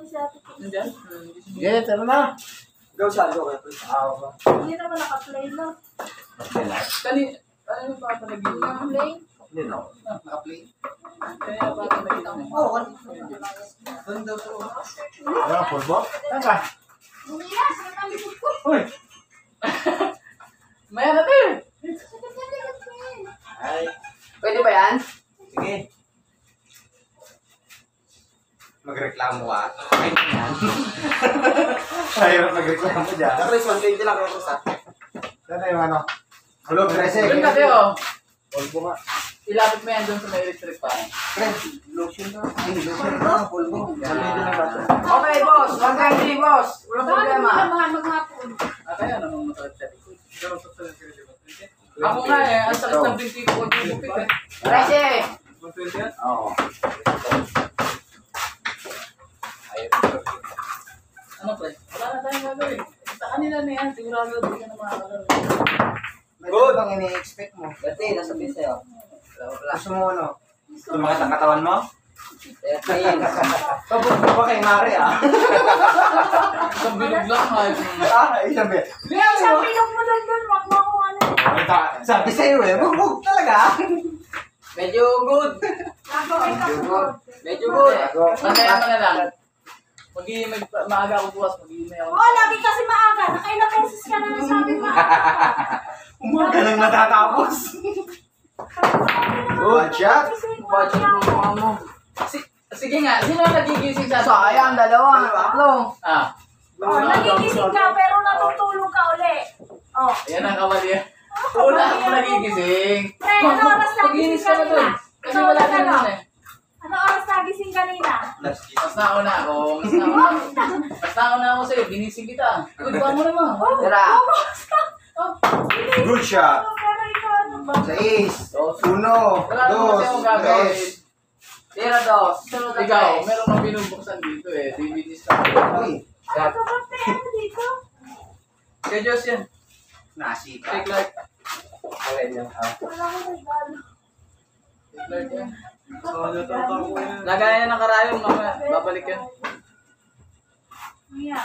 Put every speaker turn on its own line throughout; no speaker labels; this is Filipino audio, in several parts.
Nandiyan?
Yeah, tara na.
Go saan, go kayo.
Hindi naman naka-play lang.
Ano ba ito naging?
Naka-play?
Hindi na. Naka-play.
Kaya ba ito naging?
Oo,
Doon daw to. Ano, pulbo? Tanga.
Bumiyas, nakalipot ko.
Uy!
Maya natin!
Ay.
Pwede ba yan?
Sige. Magreklamo ka. Ay, yan. Mahirap magreklamo dyan.
Chris, 120 lang kayo, Chris, ha?
Sana yung ano? Hulog, Rese.
Doon kasi oh.
Pulbo nga.
Ilapit mo yan doon sa may electric fan.
Friend, lotion na. Ay, lotion na. Pulbo.
Okay, boss. 120, boss. Walang problema.
Maghapon.
Kaya namang masakit siya. Pero sa ako nga eh, ang sakit ng binti ko kung gupit eh. Rese! 120 yan?
Oo.
Ano pre? Wala na tayong gagawin. Sa kanila na yan, sigurado hindi ka na makakalaro.
Good. Ang ini-expect mo.
Dati, nasa base sa'yo.
Gusto mo ano? Tumakas ang katawan mo?
Ayun.
Pabog mo ba kay Mari ah?
Isang bilog lang nga.
Isang be.
Isang pilog mo doon, wag mo ako ano.
Sabi sa'yo eh, bugbog talaga.
Medyo good.
Gagawin ka po.
Medyo good.
Masaya mo na lang. Maaga ako bukas, mag-iimay ako.
Oo, lagi kasi maaga. Nakailang beses ka na nasabi maaga.
Umaga lang natatapos. Good shot.
Budget mo mga mo. Sige nga, sino ang nagigising sa atin? Sayang, dalawa, tatlo.
Oh, nagigising ka pero natutulog ka uli. Oh.
Yan ang kawali. Una ako nagigising.
Pre, ano oras nagising
Paglinis ka na dun.
kanina?
Kasi wala ka naman eh.
Ano oras nagising kanina?
Mas nauna ako. Mas nauna ako sa'yo. Binising kita. Good ba mo naman?
Tara.
Good shot.
Pero ikaw ano ba?
6, 1, 2,
Wala naman kasi akong gagawin.
3.
Tira dos. Ikaw, meron kang binubuksan dito eh. DVDs ka.
Uy,
Ano ba tayo dito?
Kaya Diyos yan.
nasika.
Take light.
Alin yan ah.
Wala ko regalo.
Take light yan. Lagayan ng karayong mamaya. Babalik yan.
Mia,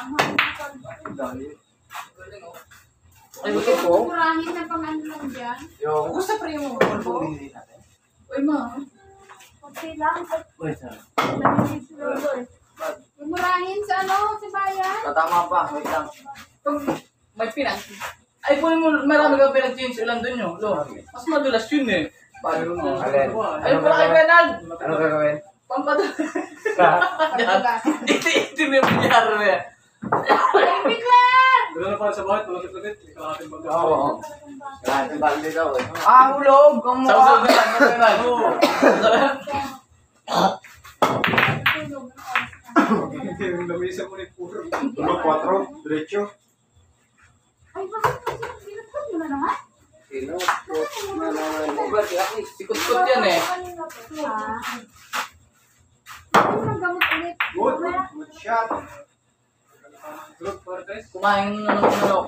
Ay, gusto ko.
murahin na pang ano lang dyan.
Yo, gusto pa rin yung mga pulbo binili natin.
Uy, ma.
Okay lang.
Uy, sir.
Naminis lolo eh. Murahin sa ano, sa bayan.
Tatama pa. Wait lang. Pag may pinag... Ay, po mo, marami kang pinag-change ulan dun yun. Lo, mas madulas yun eh. Paano mo?
Alin?
Ayun pala kay Bernard.
Ano gagawin?
Pampadala. Iti-iti mo yung pinyaro mo yan.
Baby Claire!
Doon na para sa bahay, tulad ulit. Ikaw natin baga.
Oo. Lahat yung balde daw eh.
Hulog! Ang mukha. Sausag na lang. Bernard.
Yung lamisa mo ni puro.
4, diretso.
Ay, bakit kasi pinagpag mo na naman?
Sino?
Sikot-sikot yan eh.
Ano nang gamot ulit?
Good. Good shot.
Tulog para guys.
Kumain ng manok.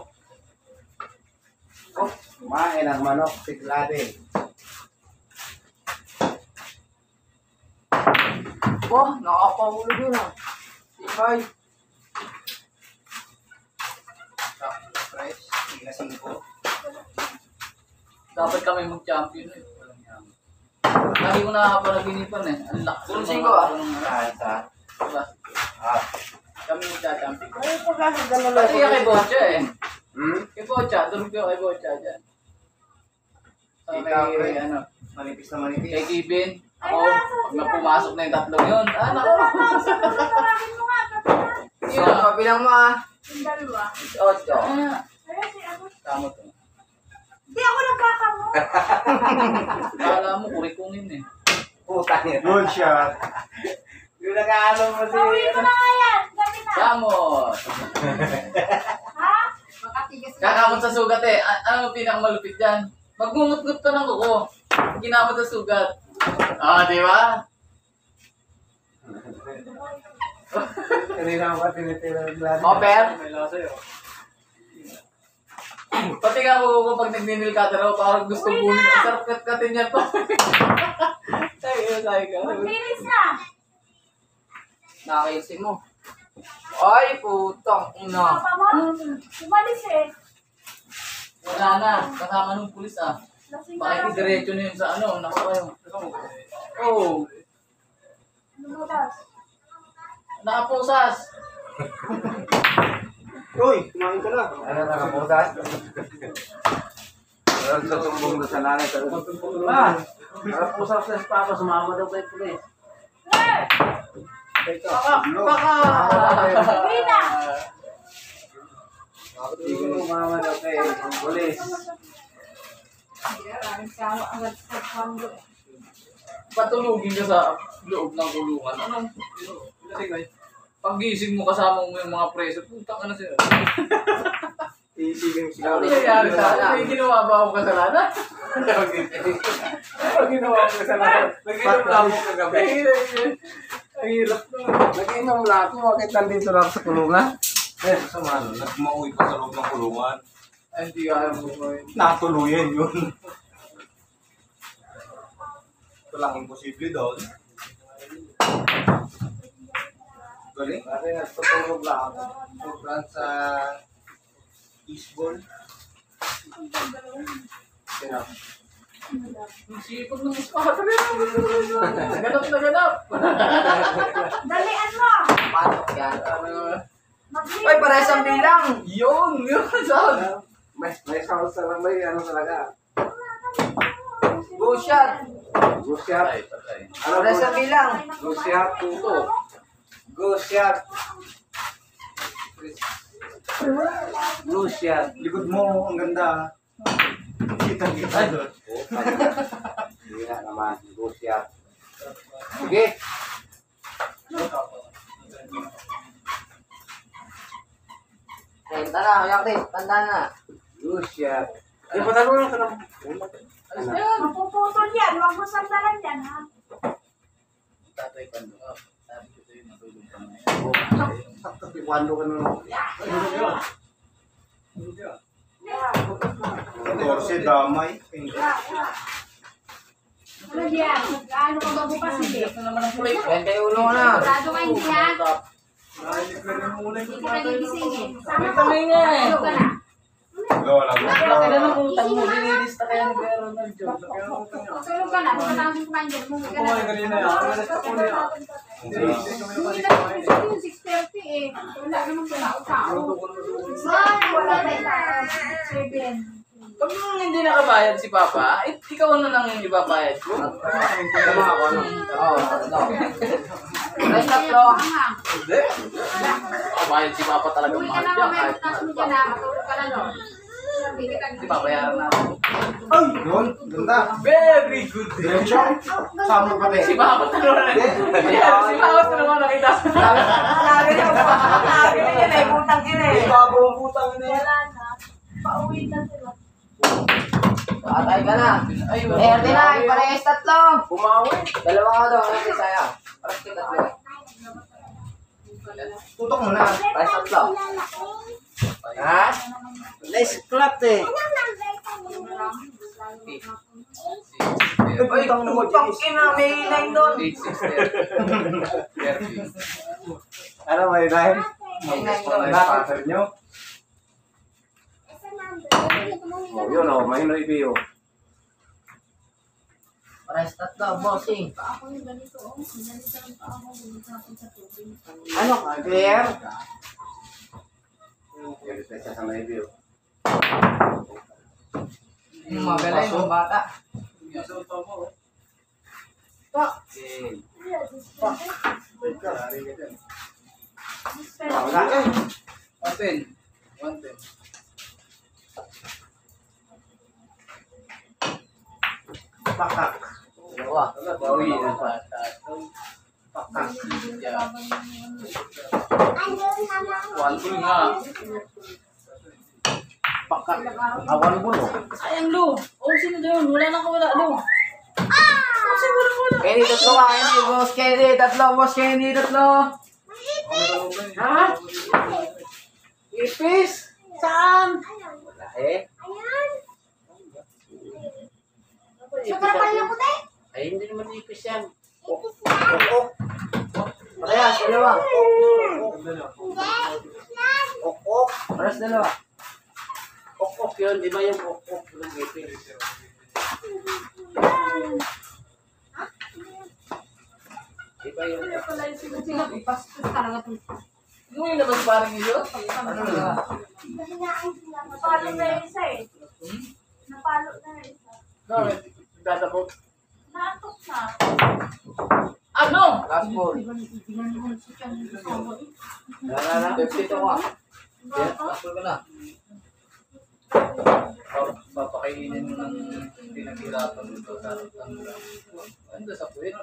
Oh, kumain ang manok. Siglade.
Oh, nakakahulog yun ah. Sipay.
Fresh. Tingnan 5.
Dapat kami mag-champion eh. Lagi ko nakakapanaginipan eh. Ang lakas.
Puro singko ah.
Sa.
Diba?
Ah.
Kami mag-champion.
Ay, pagkakagano lang.
Pati kay Bocha eh. Kay Bocha, durog ko kay Bocha dyan.
Ikaw,
Kay,
pre.
ano,
Manipis na manipis.
kay Kevin. Ako, pag napumasok na yung tatlong yun. Naku.
Tawagin mo nga, kapit
Yun ah.
Bilang mo ah.
yung dalawa.
8.
Ay, si ano?
Tama to.
Hindi ako nagkakamot.
Kala mo, kurikungin eh.
Puta niya. Good shot. Yung nag-aalam mo si...
Gawin mo na nga yan. Gabi na.
Kamot!
Ha? Makatigas na.
Kakamot sa sugat eh. Ano ang pinakamalupit dyan? Magmungot-gut ka ng kuko. Ginamot sa sugat. Di ba?
Kanina ka tinitira ng glad.
Over?
May lasa yun.
Pati nga ko pag nagninil ka pero parang gusto bunin. Ang sarap kat-katin yan pa. Sabi ka.
Maglinis na.
Nakakailsin mo. Ay, putang ina.
Papa mo? Umalis eh.
Wala na, kasama ng pulis ah.
Lasing ka lang.
Pakikidiretso na yun sa ano, nasa kayo. Oo,
Lumutas.
nakapusas.
Uy, kumain ka na.
Ano na kaputas? Tutumbong na sa nanay.
Ah, nakapusap sa papa, sumama daw kay pulis.
Eh!
Baka!
Uwi na!
Sumama daw kay pulis.
Patulugin ka sa loob ng kulungan. Ano? Pag-gising mo kasama mo yung mga preso, puta ka na sila.
Iisipin
Ano
siguro.
nangyayari sa akin? May ginawa ba akong kasalanan?
Ano ginawa ko sa lahat? Nag-inom lang ako kagabi.
Ang hirap na.
Nag-inom lang ako. Bakit nandito lang ako sa kulungan?
Eh, sama, nagmauwi pa sa loob ng kulungan.
Ay, hindi kaya mo ba yun?
Natuluyan yun. Ito lang imposible doon. Galing? Kasi nagtutulog lang ako. Sobrang sa Eastbourne. Sino?
Ang sipag ng muspa. Ganap na ganap.
Dalian mo!
Patok yan.
Mag-leave.
Ay, parehas ang bilang.
Yun! Saan?
May sound sa lang ba ano talaga?
Go shot.
Go shot.
Patay.
Ano
Parehas ang bilang.
Go shot. Tuto. Go shot. Go shot. Likod mo, ang ganda. Kita-kita doon.
Hindi nga naman. Go shot. Sige. Tanda na, Yakti. Tanda na.
Go shot. Ay, patalo lang ka ng...
Ayos na yan.
Mapuputol yan. Huwag mo sandalan yan, ha?
Tatay pa doon. Sabi ko sa'yo, matulog ka na.
Sakto, pikwando ka na. Torse, damay.
Ano yan? Ano ka ba bukas hindi?
Ito naman ang plate.
21 ka na.
Sigurado ka hindi yan?
Narinig na rin muna
Hindi ka nagigisingin.
Sabi kami nga eh.
Ano ka na?
Lola,
Laki na ng utang mo. Dinilista kaya ni Kuya Ronald Jones.
Matulog ka na. Matangin kumain dyan. Umuwi ka na.
Kumain kanina yan. Kumain sa kulo yan. Hindi kami
Umuwi
naman
ka na. Kasi yung 6:30 eh. Wala naman tao. Wala na 7.
Pag hindi nakabayad si Papa, ikaw na lang yung ibabayad ko.
Tama ako, ano? Oo, ano? Ay, tatlo.
Hindi. Nakabayad si Papa talaga
Umuwi ka
mahal
na
yan.
mamaya.
Kahit
Tapos mo dyan na. Matulog ka na no.
hindi babayaran na.
ay, yun, ganda.
Very good.
Diretso, sama pa
Si
rin.
Papa talaga na. Si Papa talaga nakita.
Lagi na ba? Lagi na yan eh. Putang ina eh. Bago ang putang ina yan.
Wala na. Pauwi na sila.
Patay ka na.
Ay,
39, parehas tatlo.
Bumawi.
Dalawa ka daw. Ano si Saya? Parehas kita tatlo.
Tutok mo na.
Parehas tatlo. Ha?
Nice clap eh.
Ay, putang ina. May line doon.
8-6-30.
Ano, may line?
May line doon.
Pattern nyo? Oh, yun oh, may review.
Parehas tatlo, bossing.
Ako yung ganito. Ganito ang pa ako. Ganito sa tubig.
Ano? Clear?
Yung isa sa review.
Yung magaling, yung bata.
Wala eh.
110. 110.
Pakak.
Dalawa.
Bawi na bata.
Pakak.
One nga.
Pakak. Awan mo no?
Sayang, Lu. Oh, sino doon? Wala nang kawala, Lu. Oh, sino wala wala?
Kenny, tatlo ka. Kenny, boss Kenny. Tatlo, boss Kenny. Tatlo. Ha? Ipis? Saan? Wala eh. Ay, hindi naman ipis yan. Parehas, dalawa. Ok. Paras dalawa.
Ok yun, di ba yung ok ng ngipin? Di ba yung
Kaya pala yung sinunod, ipastos talaga ito.
Ano yung labas parang iyo?
Ano dalawa?
Napalo na yung isa eh. Napalo na yung isa.
Bakit? Dadabot.
Natok na.
Ano?
Last ball.
Bigyan mo si Chan yung asawa eh.
Wala na. 52 ka.
Yeah, last ball ka na. Papakainin mo ng pinaghirapan dito sa ano sa puwet.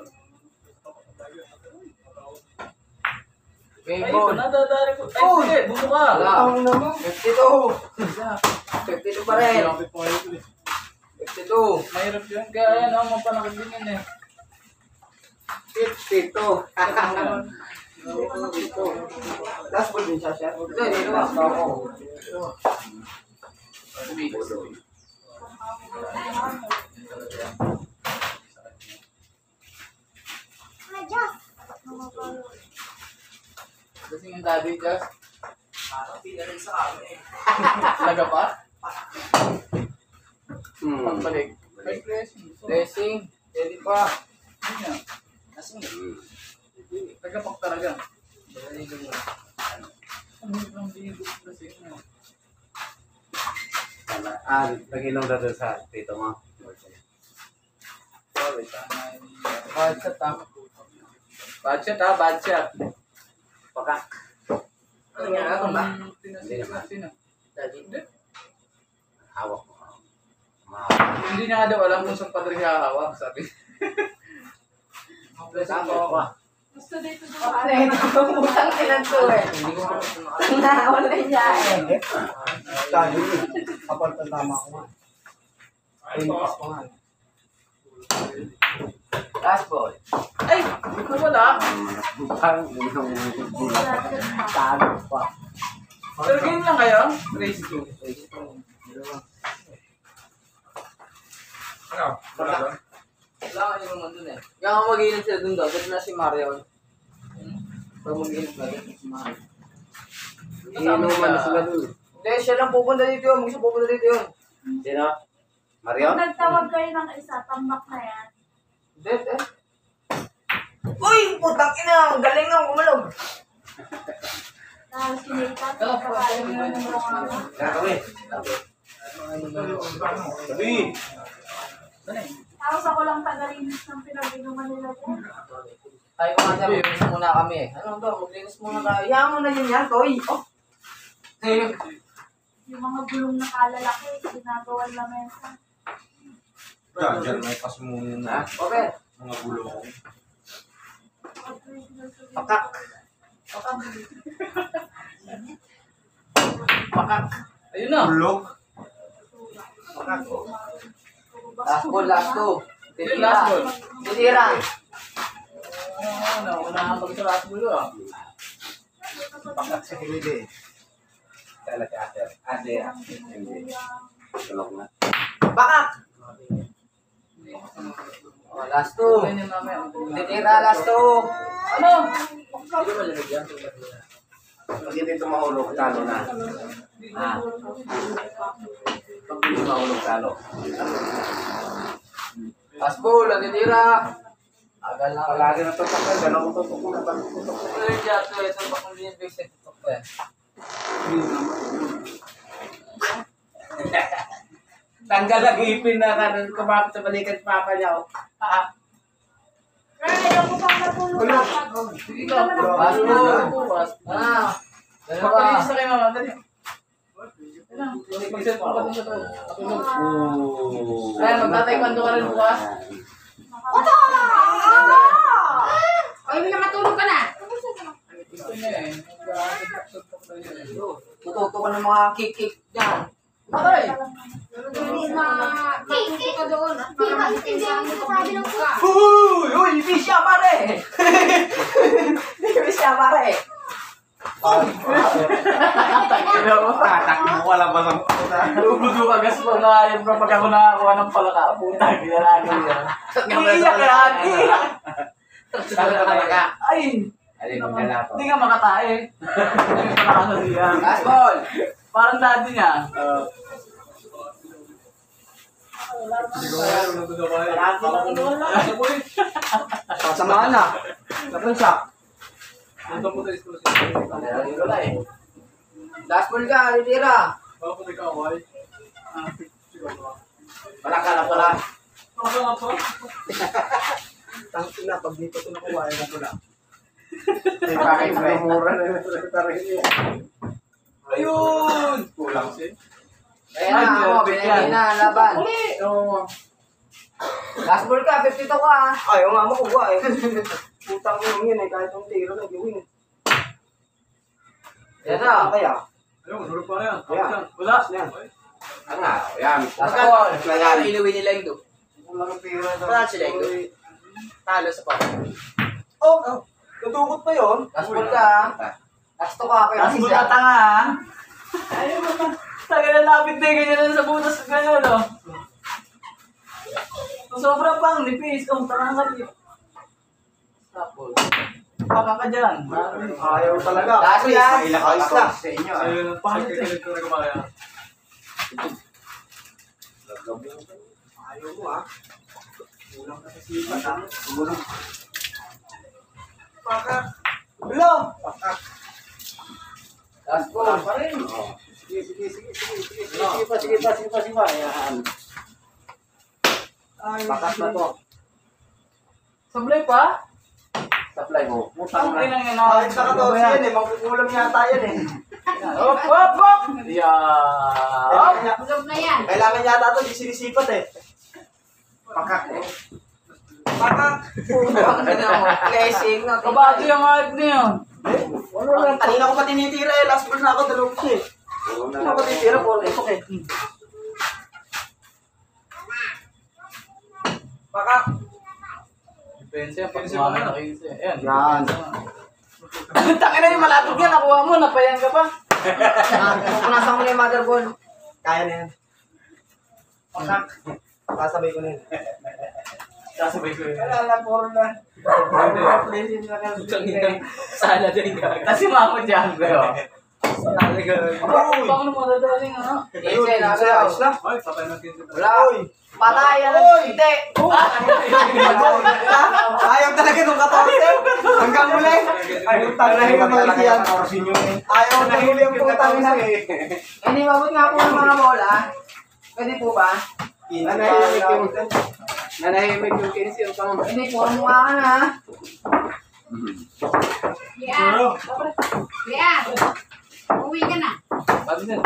Okay,
Ay,
ball.
nadadari ko. Ay,
Oh!
sige, bumo ka.
Wala. 52. 52 pa rin. 52.
Mahirap yun. Kaya yan, ako mapanakit din yun eh.
52. Last ball din siya. Ito, dito ba? Ako.
Kasi yung daddy just,
Parang pinarin sa kami eh.
talaga pa?
Pagbalik.
May blessing.
Blessing. Pwede pa.
Yun yan.
Kasi
Tagapak talaga. Ang hirap dito kasi yun.
nag-ilong na doon sa tito mo.
Sorry, sana bad shot ha. Bad shot ha, bad shot.
Pakak.
ano nga natin ba?
Pinasiyak natin ha. Hindi.
Hawak mo.
Hindi niya nga daw alam kung saan padre hahawak, sabi.
Tama ba?
Gusto dito
Okay,
doon.
utang kinanto eh. Hindi ko wala niya eh.
Sabi niya, kapal ang tama ko nga. Ayos pa nga.
Last ball.
Ay! Nawala.
Parang
Tago pa.
Pero game lang kayo? Race 2.
Ano?
Wala ka yung naman dun eh. Kaya nga mag-iinit sila dun daw. Dito na si Mario. Pag mag-iinit na dito si Mario.
inuman na sila doon.
Hindi, siya lang pupunta dito yun. Mag-isa pupunta dito yun.
Sino? Marion?
Kung nagtawag kayo ng isa, tambak na yan.
Hindi, eh. Uy! Putang ina! Ang galing nga kumalog.
Dahil sinita,
Kala pa,
kakain nyo ng mga ano.
Gagawin. Sabi!
Tapos ako lang tagalinis ng pinag-inuman nila dyan.
Ay, kung nga maglinis muna kami eh. Ano ba? Maglinis muna tayo. Hayaan mo na yun yan, Toy. Oh!
Yung mga gulong na kalalaki, ginagawa lang mesa.
Diyan, may pasmunin
Ha?
na
Okay.
mga gulo ko.
Pakak. Pakak.
Ayun na.
Bulok?
Pakak. Last ball, last two.
Yun, last ball.
Titira.
Naunahan pag sa last ball ah.
Pakat sa kilid eh.
Kala si Ate. Ate. Hindi. Tulog na.
Pakak. Oh, last two.
Ganyan namin.
Titira, last two.
Ano?
Hindi mo malamig yan.
Pag hindi tumahulog, talo na.
Ah.
Pag hindi tumahulog, talo.
Last ball, titira. Agal na.
Palagi na tutok eh. Ganun ko tutok na. Bakit tutok?
Ito yung jato, ito ba kung hindi yung base ito pa eh.
Tanggal ang ipin na kanan kumapit sa balikat papa niya. Oh.
Kaya ayaw ko pang natulog dapat.
Sige ka.
Last ball. Ah. Dalawa.
Pagpalinis na kayo mama. Dali. Mag-cellphone ka dun sa to. Tulog.
Oh.
Ay, magtatay-kwando ka rin bukas.
Ay, hindi na matulog ka na.
Gusto niya eh.
Tututo ka ng mga kick-kick dyan.
Patay!
Hindi matulog ka doon. At para magpinsan mo pag ka.
Uy! Uy! Hindi siya pare! Hindi siya pare!
Tatak mo wala ba sa
Luludo ka gas pa na yun pag ako nakakuha ng palaka. Puta, ginalago yan.
Iiyak yan! Iiyak!
Sabi ka talaga.
Ay!
Alin, magkala ko.
Hindi nga makatae. Hindi ka nakakasiya.
Last ball.
Parang daddy niya.
Sasamahan na. Kapag siya.
Wala eh. Last ball ka, Ritira.
Wala ka lang pala.
Tangin na, pag dito ko nakuha, ewan ko lang.
Ay, bakit mura na yung secretary niya?
Ayun!
Kulang siya.
Kaya na ako, binigay na ang laban. Last ball ka, 52 ka ah.
Ayaw nga makuha eh. Putang mo yun eh, kahit yung tiro na gawin.
Yan na.
Kaya,
Wala.
yan.
Ano nga? Yan.
Last ball.
Nangyari.
Inuwi nila yung do.
Walang tiro na.
Wala sila ito. Talo sa pa.
Oh, tutukot pa yun.
Last ball ka ah. Last to ka, pero
Tapos buta tanga ha. Ayun mo na. Tagal na lapit na ganyan na sa butas gano'n no. Sobrang pang nipis. Kung tanga ka dito. Tapos. Baka ka dyan.
Ayaw talaga.
Last yan.
Ilang
Ayos na.
sa inyo.
Pangit eh.
Ayaw mo ah. Kulang ka sa sipat ah. Tumulong. Pakak. Bilo! Pakak.
Last ball.
Sige. Sige pa. Yan. Bakas na to.
Sablay pa?
Supply mo.
Ang pinang yun.
Ayos na 14 yan eh. Magkukulang yata yan eh.
Hop, hop, hop! Yeah.
Busog na yan.
Kailangan yata ito, di sinisipat eh.
Pakak eh.
Pakak.
Blessing na.
Kabato yung hype niya.
Ano lang, kanina ko pa tinitira eh. Last ball na ako, dalawang siya eh. Kanina ko tinitira, 4 esok eh. Pakak.
Pense yan, pag sumama na kayo siya. Ayan.
Yan.
Takin na yung malapit yan, nakuha mo, napayan ka pa.
Pupunasan mo na yung mother ball.
Kaya na yan. Pakak. Sasabay ko na yun.
Sasabay ko yun.
Wala lang, 4 na.
Sana din ka. Kasi mako dyan, bro. Baka mo madadaling, ano?
Ayun,
Ayos na.
wala.
Uy.
Patayan.
Uy!
Hindi.
Ayaw talaga nung 14. Hanggang muli. Ayaw talaga yung mga yan. Ayaw na huli ang putang na.
Hindi, mabot nga po ng mga bola. Pwede po ba?
Nanahimik yung kinsi yung pang...
Hindi, puro mukha ka na.
Yan. Yan. Uwi ka na.
Ba't din?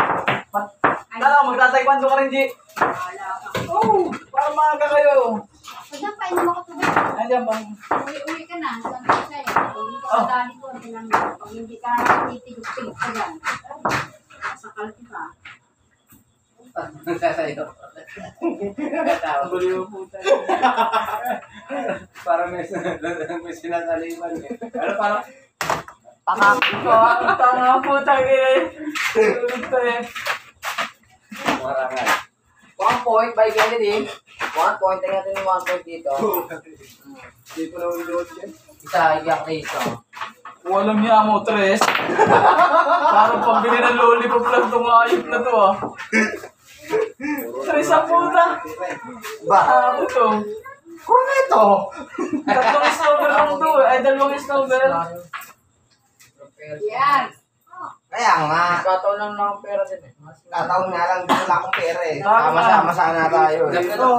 Tara, magtataekwondo ka rin, G.
Wala ka.
Oo, para maaga kayo.
Pagyan pa, inom ako tubig.
Andiyan bang?
Uwi ka na. Sabi ko sa'yo. Uwi ka na dali ko. Pag hindi ka natitigog-tigog ka dyan. Sakal ka.
Sasayo.
Ang gulo yung puta.
Parang may sinasaliman eh. Ano parang...
Pakakito, ang tanga puta eh. Tulog to eh.
Marangal.
1 point by Kennedy. 1 point. Tingnan natin yung 1 point dito.
Hindi ko na ulit yan.
Isa, iyak dito.
Walang niya mo, Tres. Parang pambili ng lollipop lang itong ayop na to ah. Tres ang puta.
Ba?
Ako to.
Corneto!
Tatlong snowball lang to eh. Ay, dalawang snowball.
Yan.
Kaya nga.
Kataon lang na akong pera din eh.
Tataon nga lang, dito wala akong pera eh.
Sama-sama
sana tayo.
Ito.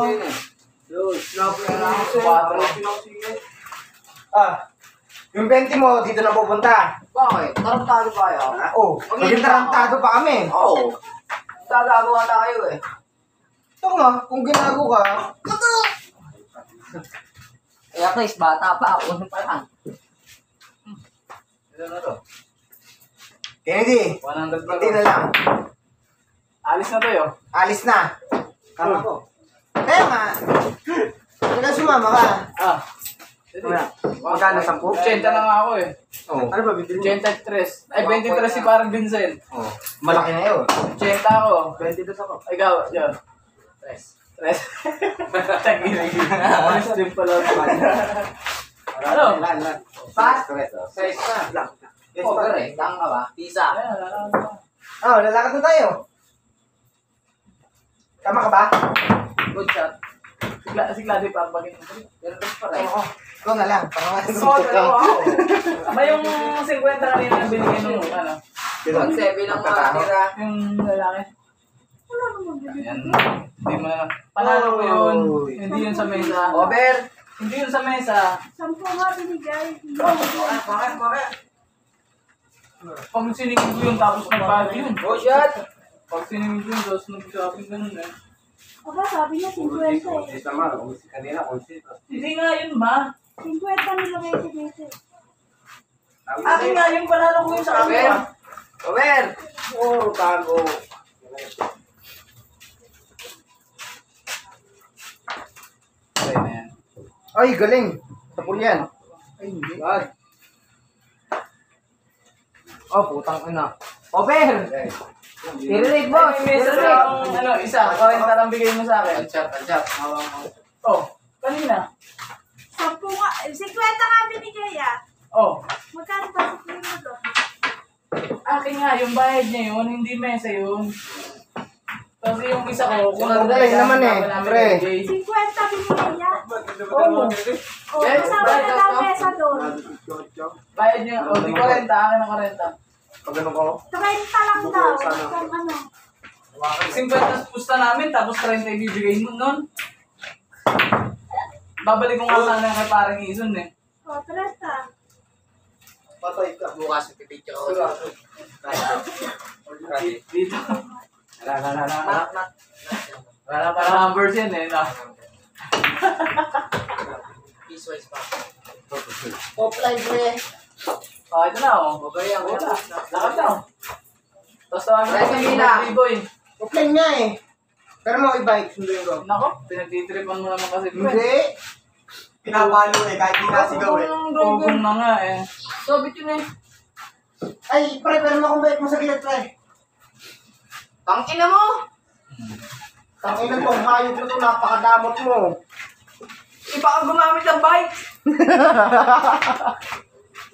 Yung 20 mo, dito na pupunta.
Bakit? Tarantado ba kayo?
Oh, maging tarantado pa kami.
Oo. Gagagawa tayo eh.
Ito nga, kung ginago ka,
Eh, at least, bata pa ako. Ano pa lang?
Ito na to.
Kennedy,
100 pa
hindi na lang.
Alis na tayo.
Alis na. Tama ko. Kaya nga, kaya sumama ka.
Ah.
Wala. Magkano, 10?
80 na nga ako eh.
Oh. Ano ba, bibili mo?
83. Ay, 23 si parang Vincent.
Oh. Malaki na yun.
80 ako.
22 ako.
Ikaw, yun. Tres. Tagilay. Alis din pala. Ano?
Pas?
Stress, oh.
Size na. Oh, correct. Tang ka ba? Tisa.
Ayan, lalakad.
Oh, lalakad na tayo. Tama ka ba?
Good shot.
Si Glady pa ang bagay.
Pero best pa rin.
Oo. Ikaw na lang. Para
Oo, dalawa ako. May yung 50 kanina na binigay nung ano.
1-7 lang mga tira.
Yung lalaki.
Wala naman bibig.
Ayan. Hindi mo na. Panalo ko yun.
Oy.
Hindi yun sa mesa.
Over.
Hindi yun sa mesa.
10 nga binigay.
Bakit?
Pag siningin ko yun, tapos nagbago yun.
Go shot.
Pag siningin ko yun, tapos nag-shopping ganun eh.
Aba, sabi niya 50 eh.
Konsis naman. Kanina, konsis.
Hindi nga yun, ma.
50 nilagay ko dito.
Akin nga yung panalo ko yun sa
Over.
kanila.
Over.
Oh, tago.
Okay na yan.
Ay, galing. Tapos yan. Ay, hindi.
God. Oh, putang ina. Over. Tiririg, boss.
Ay, may mesa
Tiririg.
lang, ano, isa. 40 lang bigay mo sa akin.
One-shot.
Oh, kanina.
10 nga. 50 nga binigay ah.
Oh,
Magkano ba sa mo doon?
akin nga, yung bayad niya yun, hindi mesa yun. Kasi yung isa ko, kung
Ang galing naman eh, pre.
50 binigay niya.
Oo.
O,
Yes,
kasama
bayad
na
ako.
daw mesa doon.
Bayad niya, o, di 40, akin ang 40.
Pag ganun ko,
30 lang daw. Kung ano.
50 pusta namin, tapos 30 ibibigay mo nun. Babalik ko nga sana kay parang Ison eh.
O, 30.
Patay ka.
Bukas pipicture ko.
Dito.
Knock.
Wala pa numbers yan eh. No?
Piece-wise pa.
Offline, pre.
Oh, ito na oh.
Okay, ang
Wala.
bukas.
Lakad na oh. Tapos tawagin
Right,
ko
kanina.
yung boy.
Offline nga eh. Pero mo i-bike, sunduin ko.
Nako, pinagtitripan mo naman kasi.
Hindi. Pinapalo eh, kahit di nasigaw eh.
Gugong na nga eh.
So, bit yun eh.
Ay, pre, pero makumbait mo sa gilid, pre.
Tangina mo!
Tanginan tong hayop na to, napakadamot mo.
Iba ka gumamit ng bike!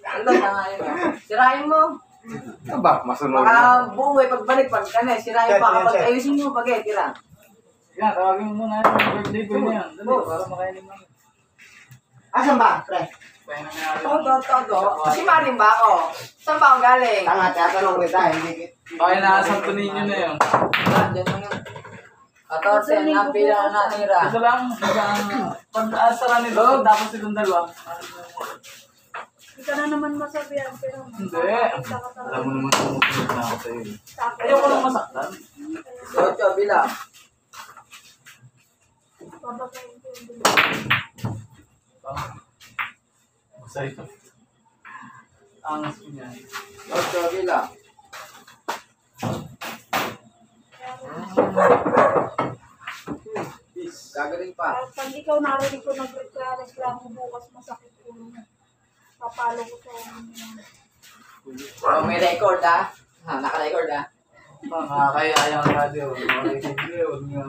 Ano na yun? Sirain mo.
Aba, masunod na.
Baka buhay pagbalik pag ka na. Sirain pa kapag ayusin mo pag tira.
Yan, tawagin mo muna yung birthday boy na yan. Dali, para makainin mo.
Asan ba, pre?
Kaya na natin.
Todo. Si Maring ba ako? Saan ba ako galing?
Tanga, tatanong kita, hindi kita.
Okay, nakasanto ninyo na yun.
Diyan lang yun. 14 na pila na natira.
Ito lang, pag asara nito, tapos itong dalawa.
Hindi ka na naman masabihan, pero...
Hindi. Alam mo naman kung musunod na ako sa'yo. Ayoko lang masaktan.
8 bila.
Babagayin ko yung binigay.
Sa'yo. Angas ko niyan.
8 bila. Gagaling pa.
Pag ikaw narinig ko nagreklamo bukas masakit ko mo. Papalo ko sa
Oh, may record ah. Ha, naka-record ah.
Nakakaya yung radio. Hindi, huwag niyo.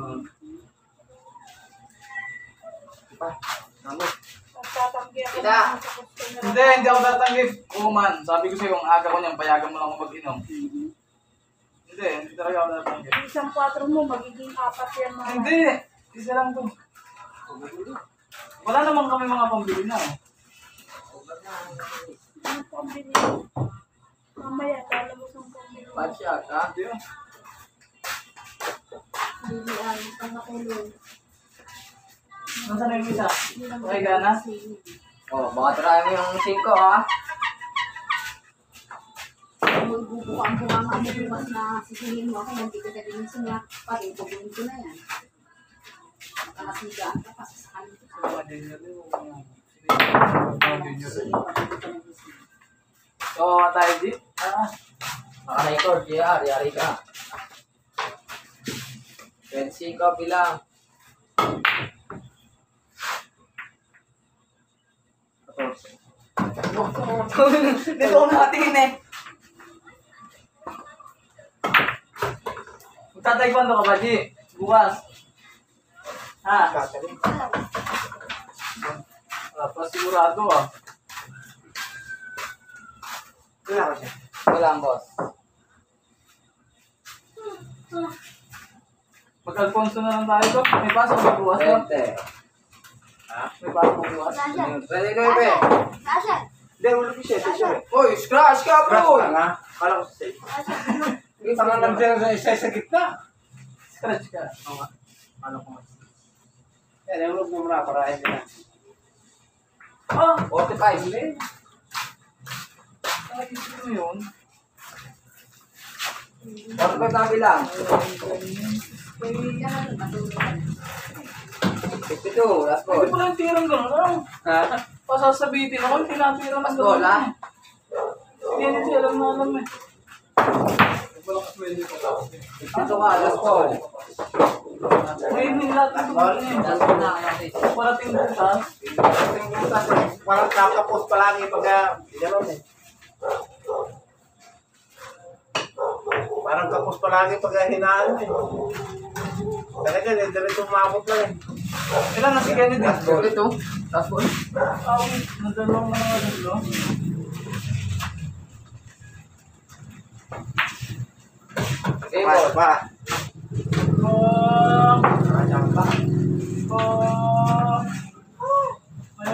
Tatanggi ako
Kita.
sa customer.
Hindi ako tatanggit. Oo man, sabi ko sa'yo, ang aga ko niyan, payagan mo lang ako mag-inom. Hindi talaga ako tatanggit.
Isang 4 mo, magiging 4 yan mga.
Hindi, isa lang to. Wala naman kami mga pambili na eh.
Ano pambili? Mamaya, lalabas ang pambili.
Bad shot ah.
Hindi yun.
Bilihan, pangakulong.
Nasaan na yung isa? Okay, gana?
Oh, baka try mo yung 5 ah.
Bubuka ang bunganga mo bukas na sisingin mo ako, hindi ka din siya. Pati pagbuhin ko na yan. Nakasigaan ka pa sa kanito.
Mga junior yun. Mga junior yun. So, tayo di?
Naka-record, yari ka. 25 bilang.
Dito ko nakatingin eh. Magtataekwondo ka ba, G? Bukas. Ha? Wala pa sigurado ah.
Wala ko siya.
Wala ang boss.
Mag-Alfonso na lang tayo ko. May pasok ba bukas ko?
20.
May pasok ba bukas?
Sasha.
29.
Sasha.
Hindi, ulo ko siya. Siya.
Uy, scratch ka bro!
Kala ko sa safe.
Sasha.
Pangalan siya sa gitna.
Scratch ka.
Ano ko mas.
Yan, yung mo muna para hindi na.
Ah!
45.
Nakikita mo yun?
45 na bilang.
Hindi ka na rin matulog ka na.
52, last
Hindi
call.
pala yung tirang gano'n. Ano?
Ha?
Pasasabitin ako, tinatirang
Last call, ha?
Hindi alam na alam eh.
Ito ka, last call.
May hindi natin ito
Last call na, anak.
parating bukas.
Parang tatapos palagi pag gano'n eh. Parang kapos palagi pag hinaan eh. Talaga, diretso umabot lang eh.
Ilan na si Kennedy?
Last call ito. Last call.
Nadalawang mga dalo.
Okay, boss.
Pa.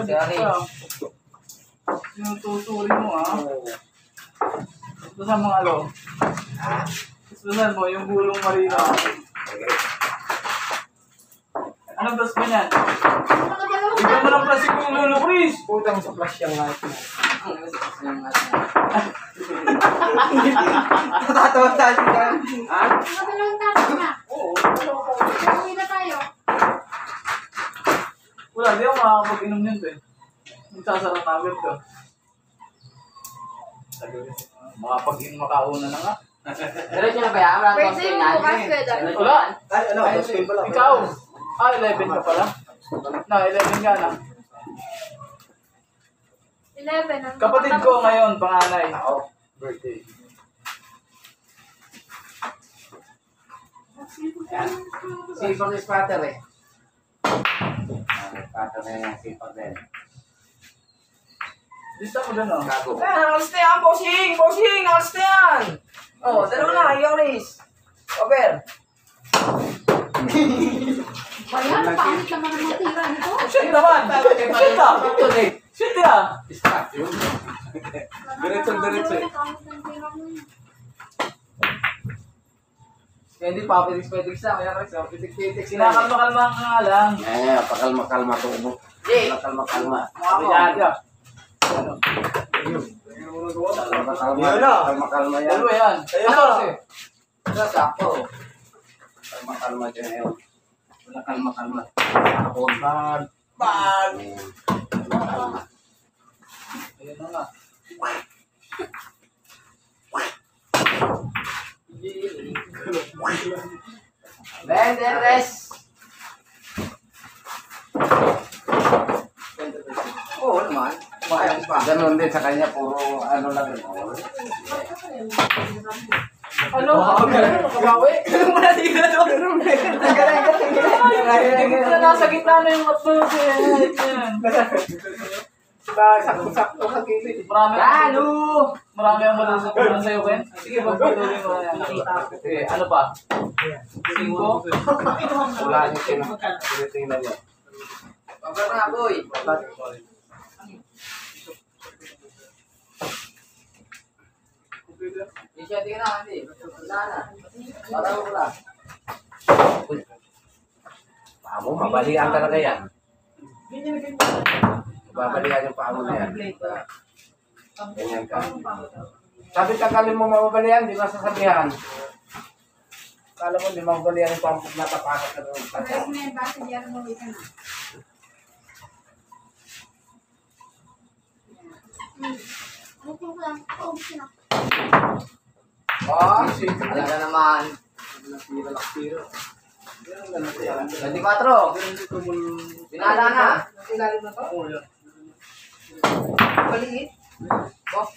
Sorry. Yung tuturi mo Tusan mo alo. Tusan mo yung bulong marina. Anong plus ba niyan? Ikaw mo ng plastic yung lolo, Chris.
Putang sa flash yung light mo. Natatawa tayo dyan. Ha?
Ano lang tayo na?
Oo.
Uwi na tayo.
Wala, di ako makakapag-inom nito eh. Magsasarap namin to. Makapag-inom makauna na nga.
Diretso na ba yan? Wala
Wait,
bang
sa'yo
tingnan?
bukas ka dyan.
Wala.
Ay, ano?
Ay,
Dos pin pala.
ikaw. 11 ka pala. No, 11 ka na.
11.
Kapatid ko ngayon, panganay.
Ako.
Birthday.
Sipag is patter eh.
Pato na yung sipag din.
Lista mo dun
Gago. Alas na yan, bossing! Bossing! Alas na yan! Oh, dalawa na, yung race. Over.
Bayan, pangit naman ang mga tira nito.
Shit naman! Shit ah! Shit ah!
Diretso.
Pangit ng tira mo yun.
Hindi pa, pitik-pitik sa. Kaya Rex, pitik-pitik sila.
Sinakalma-kalma ka nga lang.
Eh, pakalma-kalma to mo.
Jay!
Pakalma-kalma.
Sabi niya, Adya.
Yun na.
Kalma-kalma yan.
Dalawa yan.
Ayun
Ano
na.
kasi?
Sakto.
Kalma-kalma dyan yun. Kalma-kalma.
Bad.
Ayun na nga.
Ben, then rest. Oo naman. Ayun pa.
Ganon din sa kanya, puro ano lang yun.
Ano? Nakabawi? Ano mo natira doon? Nasa gitna na yung upload eh.
Sakto-sakto ka gilid.
Marami ang malusutunan sa'yo, Ken. Sige, magpatuloy mo na yan. Okay, ano pa? 5?
Wala niyo tinitingnan niya.
Pagka na, boy. Isya, tingnan na, hindi. Wala na. Para mo lang.
Pamo, mabalian talaga yan. Babalian yung pamo na yan. Ganyan ka. Sabi tagalin mo mababalian, di masasabihan. Kala mo, di mababalian yung pamo na tapakat na doon.
Pero may base diyan mo ito na. Ano ko lang? Oh, sino?
Oh, alaga naman. 24. Pinala na.
Ilalim na to?
Maliit. Oh.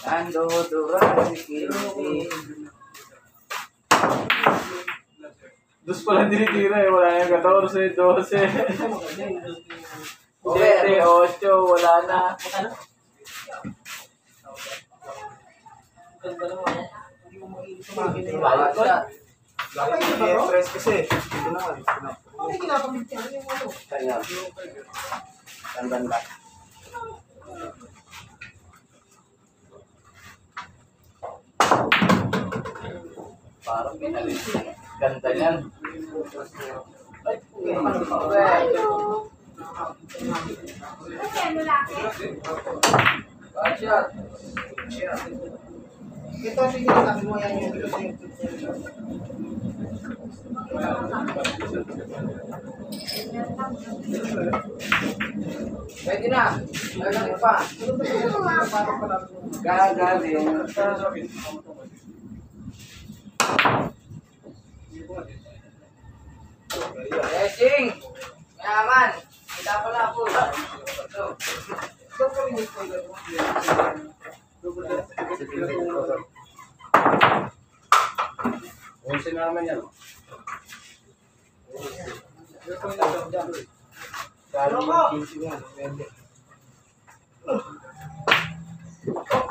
Ando durang kini.
Dos pala tinitira eh. Wala yung 14, 12. 7, 8, wala na.
Ganda naman.
Hindi mo makinig sa mga ganyan.
Bawat shot.
Lagi ba bro?
Stress kasi. Ito naman.
Ano yung ginapamit niya? Ano yung ano?
Kanya. Tandaan ba?
Parang pinalis. Ganda yan. Ay,
Kasi lalaki.
Bawat shot.
Ito sige sabi mo yan yung video.
Pwede na. Nagagit pa.
Gagaling.
Blessing! Mayaman! Kita pala po. Ito.
Ulisin na naman yan.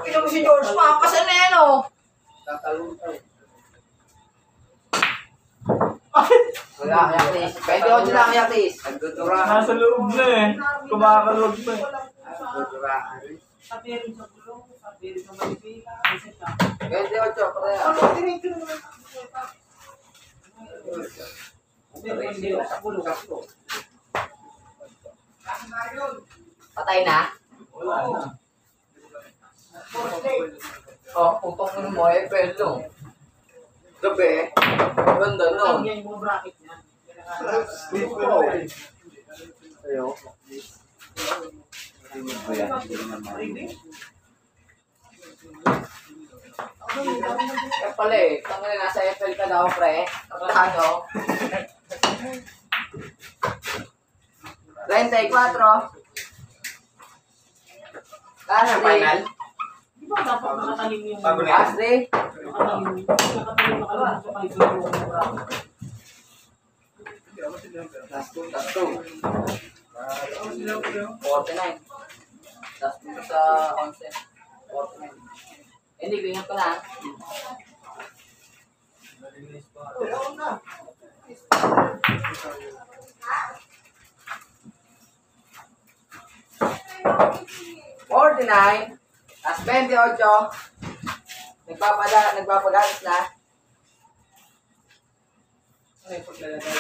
Ino mo si George, makapasan na yan oh.
Tatalong tayo.
Wala kaya Chris. Pwede ako dyan kaya Chris.
Nagdudura.
nasa loob na eh. Kumakalog pa eh.
Nagdudura.
Sabihin sa bulong, sabihin sa Manipila, isa siya.
Pwede ako dyan. Kaya.
Ano, tinito naman. Hindi sa bulong.
Patay na?
Wala na.
Oh, putong mo eh. Pwede. Gabi. Ganda no.
Ano yan yung bracket niya?
Ayo.
Kaya pala eh. Kung nga nasa FL ka daw pre. Ano? 34. Last final?
Di ba dapat nakatalim yung...
Last day?
Nakatalim sa kaibigan yung bracket.
Last two. 49. Last two sa concept. 49. Hindi, bingat ko na. $49. Last 28. Nagpapagalis na.
Ano yung paglalagay?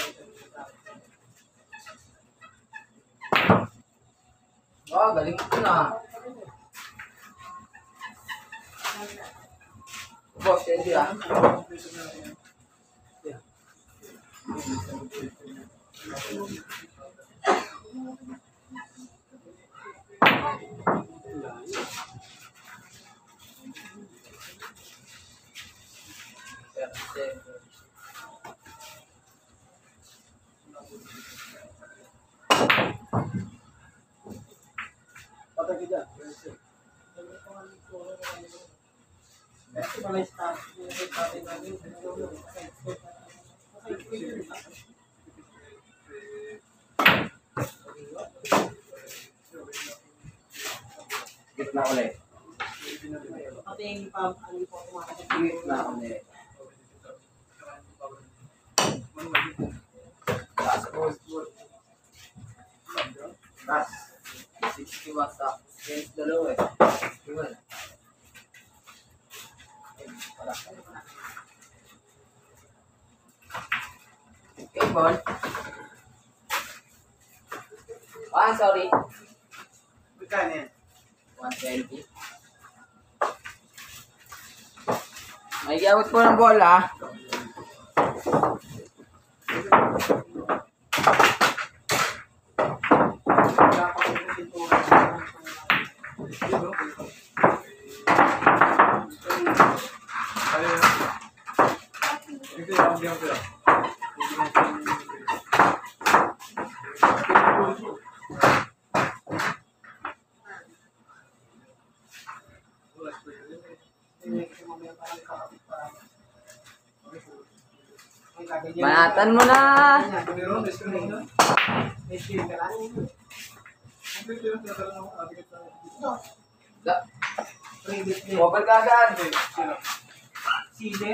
Oh, galing ko na. Boss, hindi ah.
Gitna ulit.
Pati yung ano po automatic.
Gitna ulit.
Taas ko.
Tas.
61 sa. Against dalawa eh. Yun. Okay, ball. Ah, sorry.
Magkano yan?
120. May gawit po ng bola. Banatan mo na. Over ka agad.
Sile.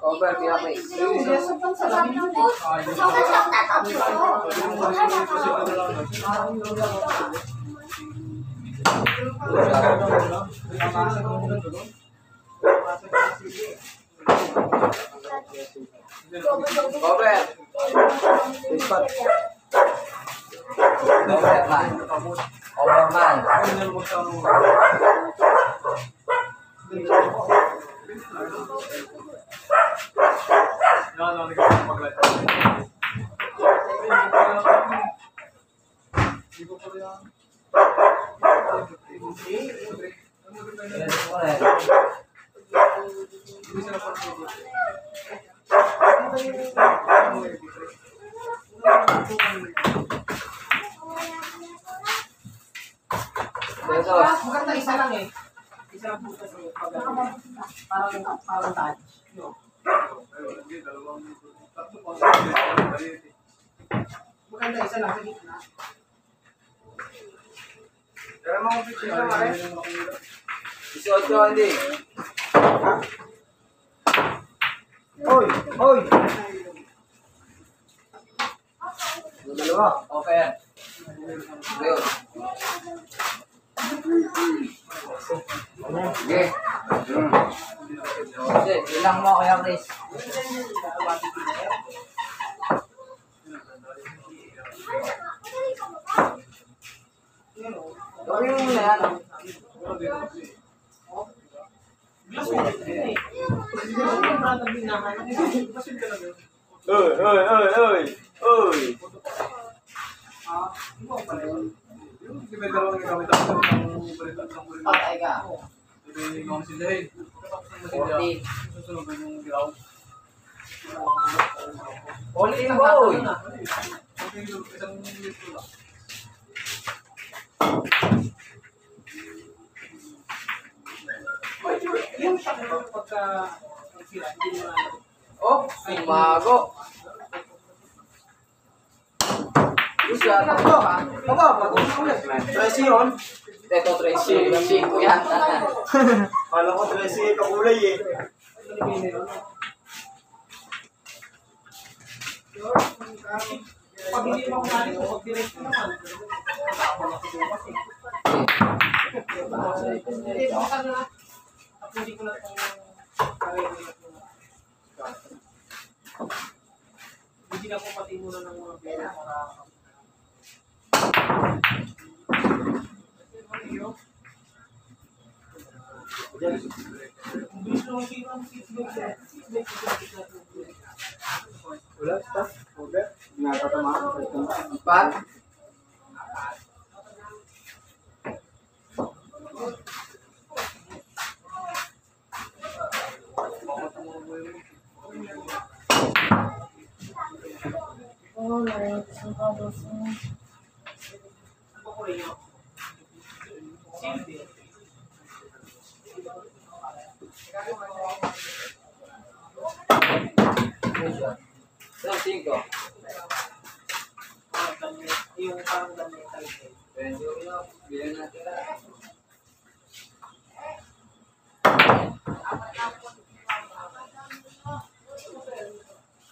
Over, pinapay. Over. Overman.
Maganda isa lang eh. Isa lang po kasi parang touch. Maganda isa lang sa gitna.
Pero mga picture na rin.
18, hindi.
Hoy! Hoy!
Dalawa. Okay. Ayun. Sige. Sige, ilang mo kaya, Chris. Gawin mo muna yan. Patay ka. 40. Only boy.
Yung shot na pagka sila, hindi mo na.
Oh, sumago. Isa.
Baba, pag-ulit. Tracy yun.
Ito, Tracy. Siko yan.
Kala ko Tracy kakulay eh. Pag hindi mo kumali ko, pag direct mo naman. Hindi mo ka na. Hindi ko na itong hindi na ko pati muna ng mga pera para
Wala, stop. Over. Nakatamaan.
4. Ilang 5.
yung parang ganyan tayo.
Pwede yun. Bilang natin.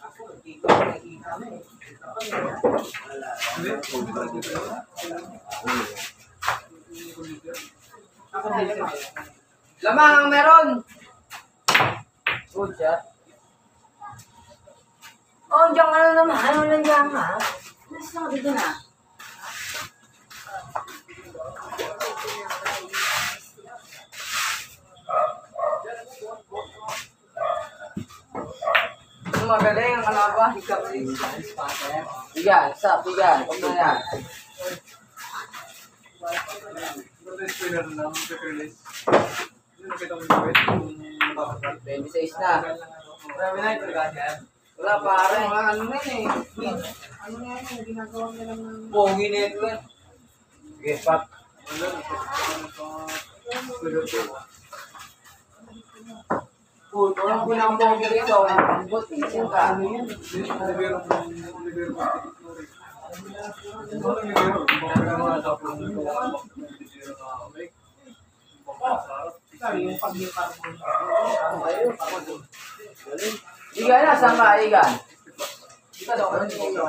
Ako, dito nakikita mo eh. Ako din naman.
Lamang ang meron. Good shot.
Oh, diyan ka na naman. Ano lang diyan ha? Mas na dito na.
Magaling ang kalaba. Bigan, sa bigan. Huwag na yan.
Spinner na lang, release.
26 na.
Marami na ito ganyan.
Wala pare.
Ano na yun eh. Ano na yun eh. Ginagawa nila ng...
Pogi na ito eh.
Sige, stop.
Uy, parang pinamburger ito. Buti siya ka. Igan na, saan ka, Igan? Ika daw, ano yung ito?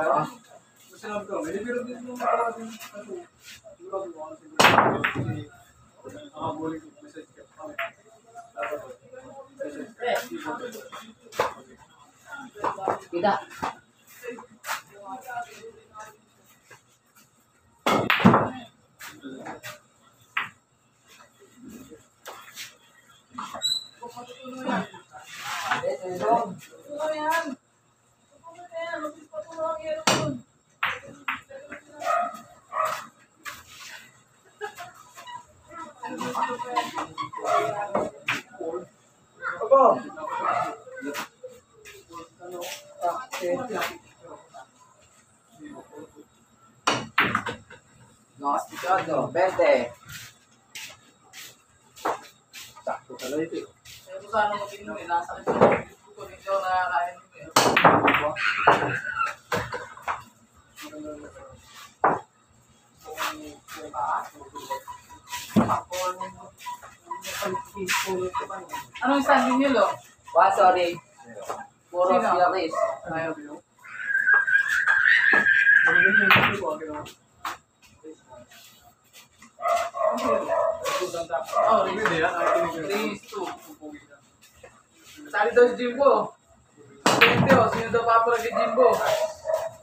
Kita. Nosticado, 20.
Sakto talaga ito.
Kaya kung saan ako mag-inom eh, nasa akin ko dito nakakain mo eh. Anong standing niyo, Lo?
Sorry. Puro
Sino?
Fialis.
Ayaw. Oh, 3-2. Sali daw si Jimbo. Sino daw papara kay Jimbo?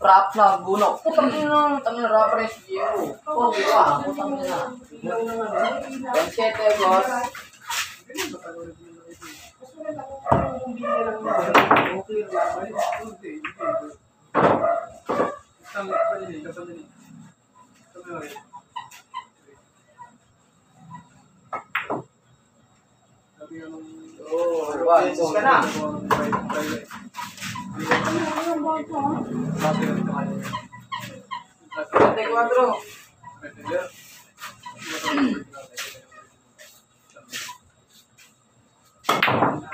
Rap na bunok. Putang ina, tanong na rap rin si Diego. Pogi ka, putang ina. 27, boss. Oh,
Jesus ka na.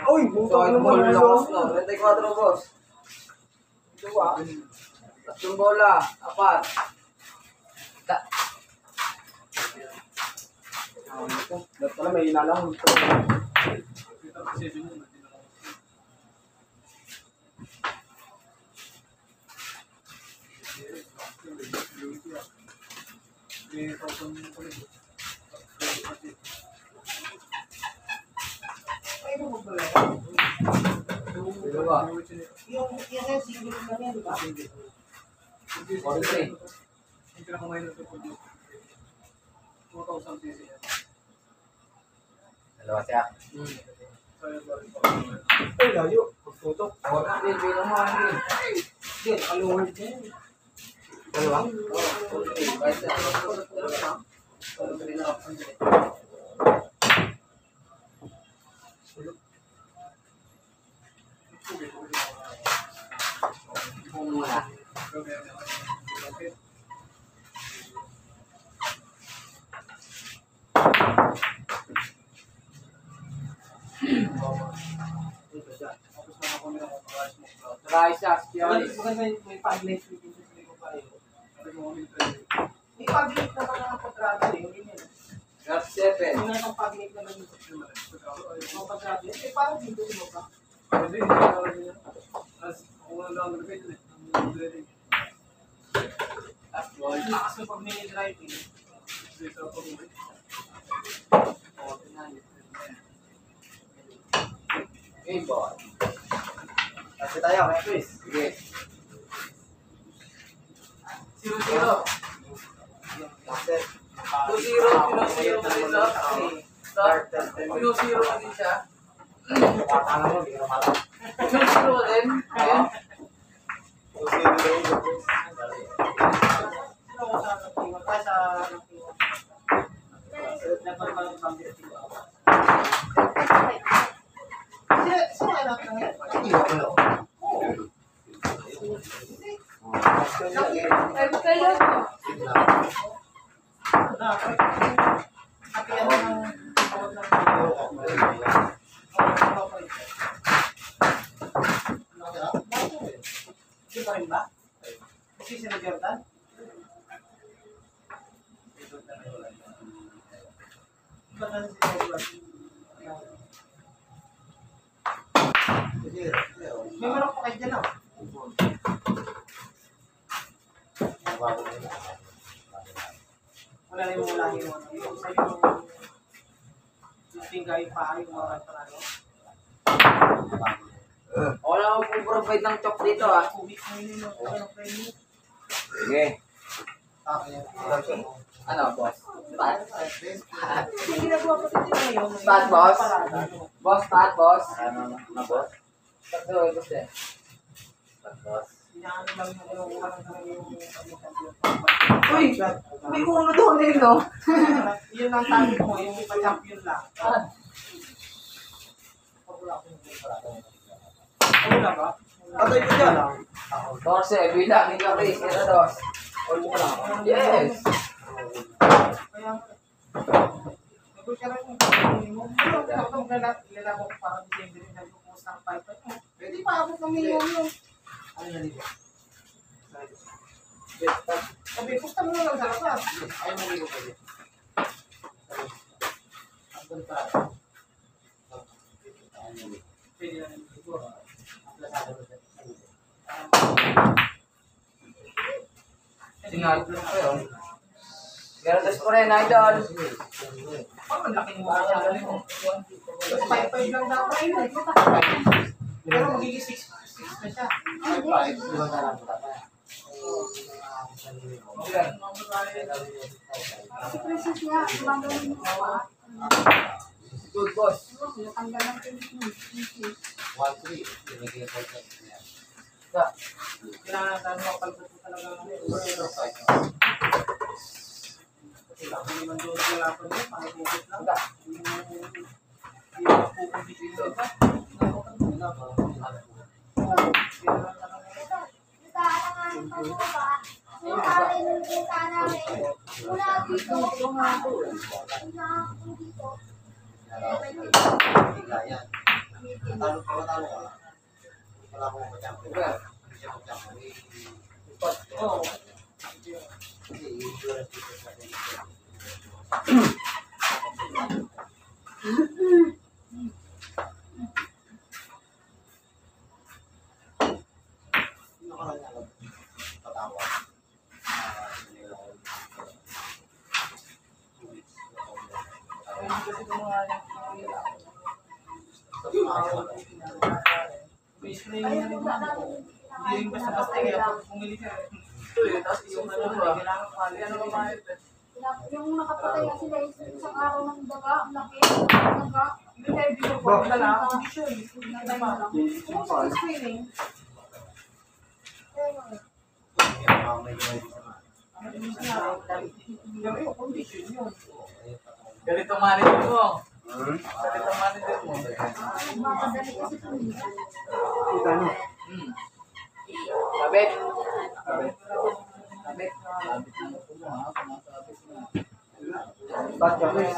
Uy,
So,
butang naman
boss,
ano.
24, boss.
Dua.
Tatlong bola, 4.
Dapat pala may ilalang.
Dalawa. 43.
Dalawa siya.
Ay, layo. Pagtutok.
Hindi, bilang mo, hindi.
Hindi, nakaluwag din.
Dalawa? Oo, 43. Kahit sa dalawa. 43 na. Kung muna. Raisa, Fialis.
May pag-late dito sa ko pa rin. May pag-late naman ang kontrata eh. Hindi niya.
37.
Hindi na itong pag-late naman dito. Ang kontrata. Eh, parang dito mo pa. Lakas mo pag mini-driving.
Hey, boy.
Kasi tayo, may quiz.
Sige.
0-0.
Kasi,
2-0 na din sa Pinusiro na din siya.
Alam mo, hindi ka naman.
Pinusiro din. Ayun.
rin ba? Kasi sila Jordan? Ba't na si Jordan? May manok pa kayo dyan, oh. Wala na yung wala yung ano. Yung isa yung tingay pa, yung mga panalo.
Wala akong provide ng chok dito ah.
Kubik na yun yung ano kayo.
Sige.
Ano, boss? Spat?
Yung ginagawa ko dito ngayon.
Spat, boss? Boss, spat, boss?
Ano na boss?
Tatlo, boss eh.
Boss.
Inaano lang yung walang yung
Uy! May uno doon eh, no?
yun ang sabi ko, yung ipa-champion lang. Wala ba?
Patay ko dyan.
14, bilang ni Chris, kaya dos. Yes!
Kaya, sabi siya rin yung lalabo ko para December yung nagpupost ng 5. Pwede pa abot ng milyon yun.
Ano na dito?
Sabi, pusta mo lang sa labas.
Ayaw mo dito pwede. Andun pa.
Pwede na rin dito.
Sinagod ko yun. Garados po rin, idol.
Ang laki mo siya. 5 lang dapat yun. Pero magiging 6 na siya.
Si Princess niya, gumagawin mo pa.
Good, boss.
Natanggal ng Princess.
Kailangan natin mapalpot ko talaga ng kasi ako naman doon wala pa doon, pakipukit lang. Hindi mo pupupit dito ba? Oo. Base na yun. Hindi rin basta-basta kaya pag bumili ka. Tapos yung ano ba? Kailangan pali. Ano ba mahal?
Yung nakapatay na sila isang araw ng daga, ang laki, daga.
Hindi tayo dito po. Dala, condition. Hindi naman. Kung screening. Condition yun.
Ganito manager mo. Ganito manager mo.
Mapadali kasi ito.
Kita nyo.
Sabit.
Sabit. Sabit na ito mo ha. Sumasabit na.
Ba't ka Chris?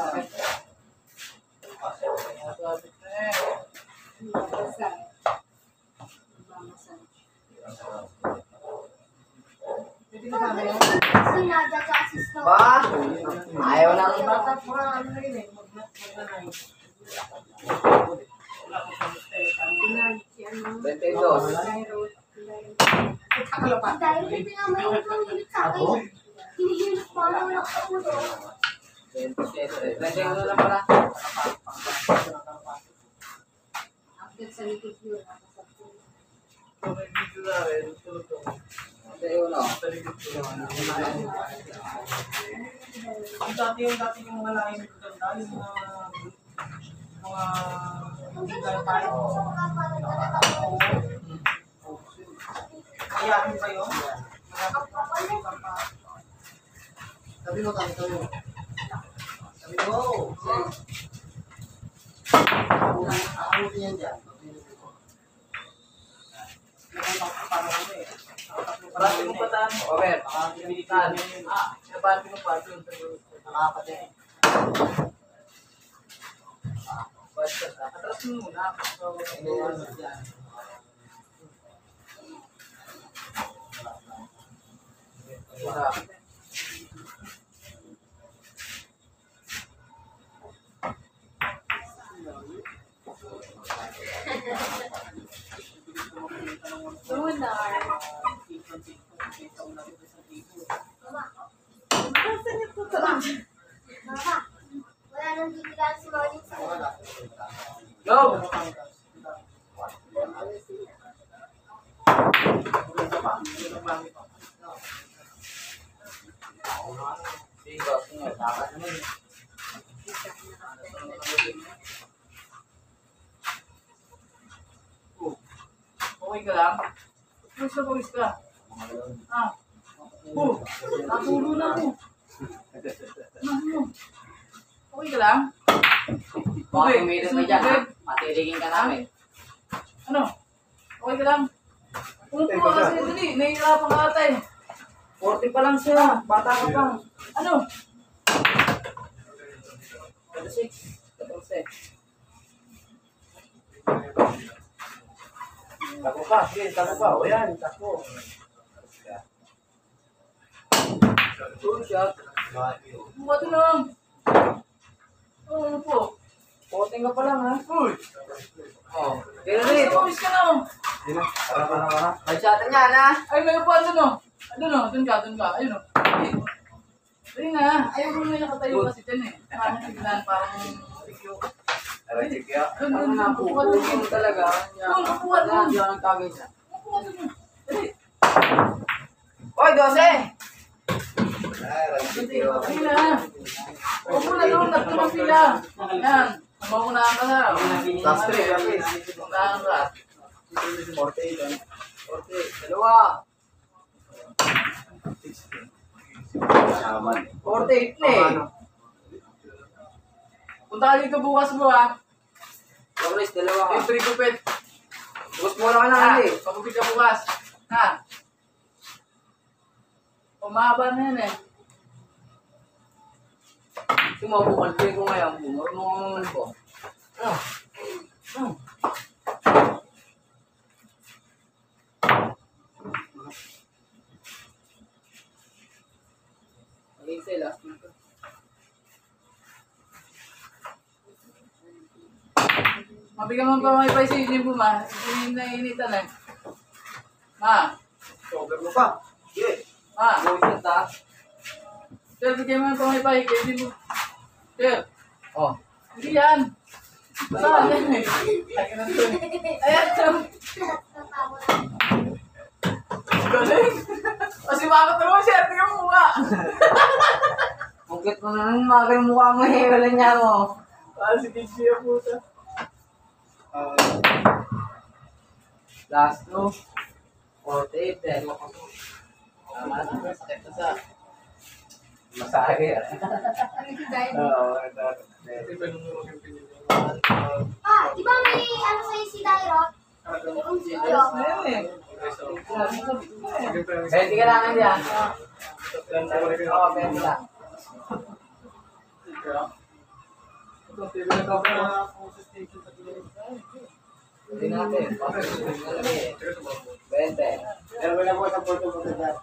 Sumasabit na eh.
Pwede na sabi yun.
Kasi nadaga-assist na.
Ba? Ayaw na.
Bata po na ano na yun eh. Mag-nine. Wala ko sa mistake.
22.
Kakalapan.
Dahil yung pinamahirap ng hilit sa akin. Hinihilip pa lang nakaulo.
22 lang pala.
Akit sa likod yun.
Kung may video na rin, tulog ko.
21.
Talikod ko.
Yung dati yung mga lain ko ganda, yung mga hindi kaya tayo. Kayahin pa yun.
Sabi mo tayo tayo. Sabi mo. Ako yan dyan.
Para kami eh.
Marami kong pataan.
Over.
Pilitan. Sinabahan ko ng pato.
Nakakapatid.
Basta. Atras mo muna.
Isa.
Mama, wala nang titigaan si Morning sa
Go! Sige, sige. Dapat naman.
Okay ka lang? Pawis na pawis ka. Ah. Natulo na ako. Ano? Okay ka lang?
Baka
Okay,
pumilit mo dyan, ha? Matiligin ka namin.
Ano? Okay ka lang? Umupo ka kasi dali. Nahihirapan ka ata eh.
40 pa lang siya. Bata ka pa.
Ano?
36. 14.
Tako ka, sige, tako ka. O yan, tako.
Two shot.
Buka ito lang. Oo, ano po?
14 ka pa lang, ha?
Uy!
Oh. Pero
Pawis
rin.
na pawis ka na oh.
Sino? Para.
May shot niyan, ha?
Ay, may upuan doon oh. Doon oh, doon ka. Ayun oh. Ayun na, ayaw mo na nakatayo kasi dyan eh. Parang siglan, parang sikyo.
Aray, sige, ah.
Doon,
Ang
upuan doon.
napupuno talaga.
Doon, upuan doon.
Hindi ako nagtagay siya.
Upuan doon. Dali.
Oy, 12!
Aray, sige, ah.
Ayun na. Upo na doon, nagtunang sila. Yan. Mabunahan ka na.
Last three, at least.
Mabunahan ka.
48, ah.
40. Dalawa. 48 na eh.
Punta ka dito bukas bro ha.
Chris, dalawa ka.
Yung free kupit.
Bukos mo lang ka na,
Ha?
hindi.
Pagupit ka bukas. Ha? Umaba na yan eh.
Sumabukal ko ngayon. Marunong ko. Ayun sa'yo, last one ko.
Mabigyan mo pa may pa si Jim ma. Hindi na initan eh. Ma.
Sober mo pa. Sige.
Ma.
Go shot, ha?
Sir, bigyan mo pa may pa kay Jim. Sir.
Oh.
Hindi yan. Saan yan eh? Ayan. Galing. Kasi bakit naman siya? Tingnan mo nga.
Bukit mo na nung mga yung mukha mo eh. Wala niya mo.
Ah, si Kishia puta.
Last two. 48 eh.
Tama na. Sakit na sa.
Masahe, ah. Oo, ito.
Ah, di ba may ano sa'yo si Dairot?
Ayos na yan eh.
20 ka lang hindi ah. Oo, 20 lang. Hindi natin. 20.
Pero wala mo sa photo mo dyan.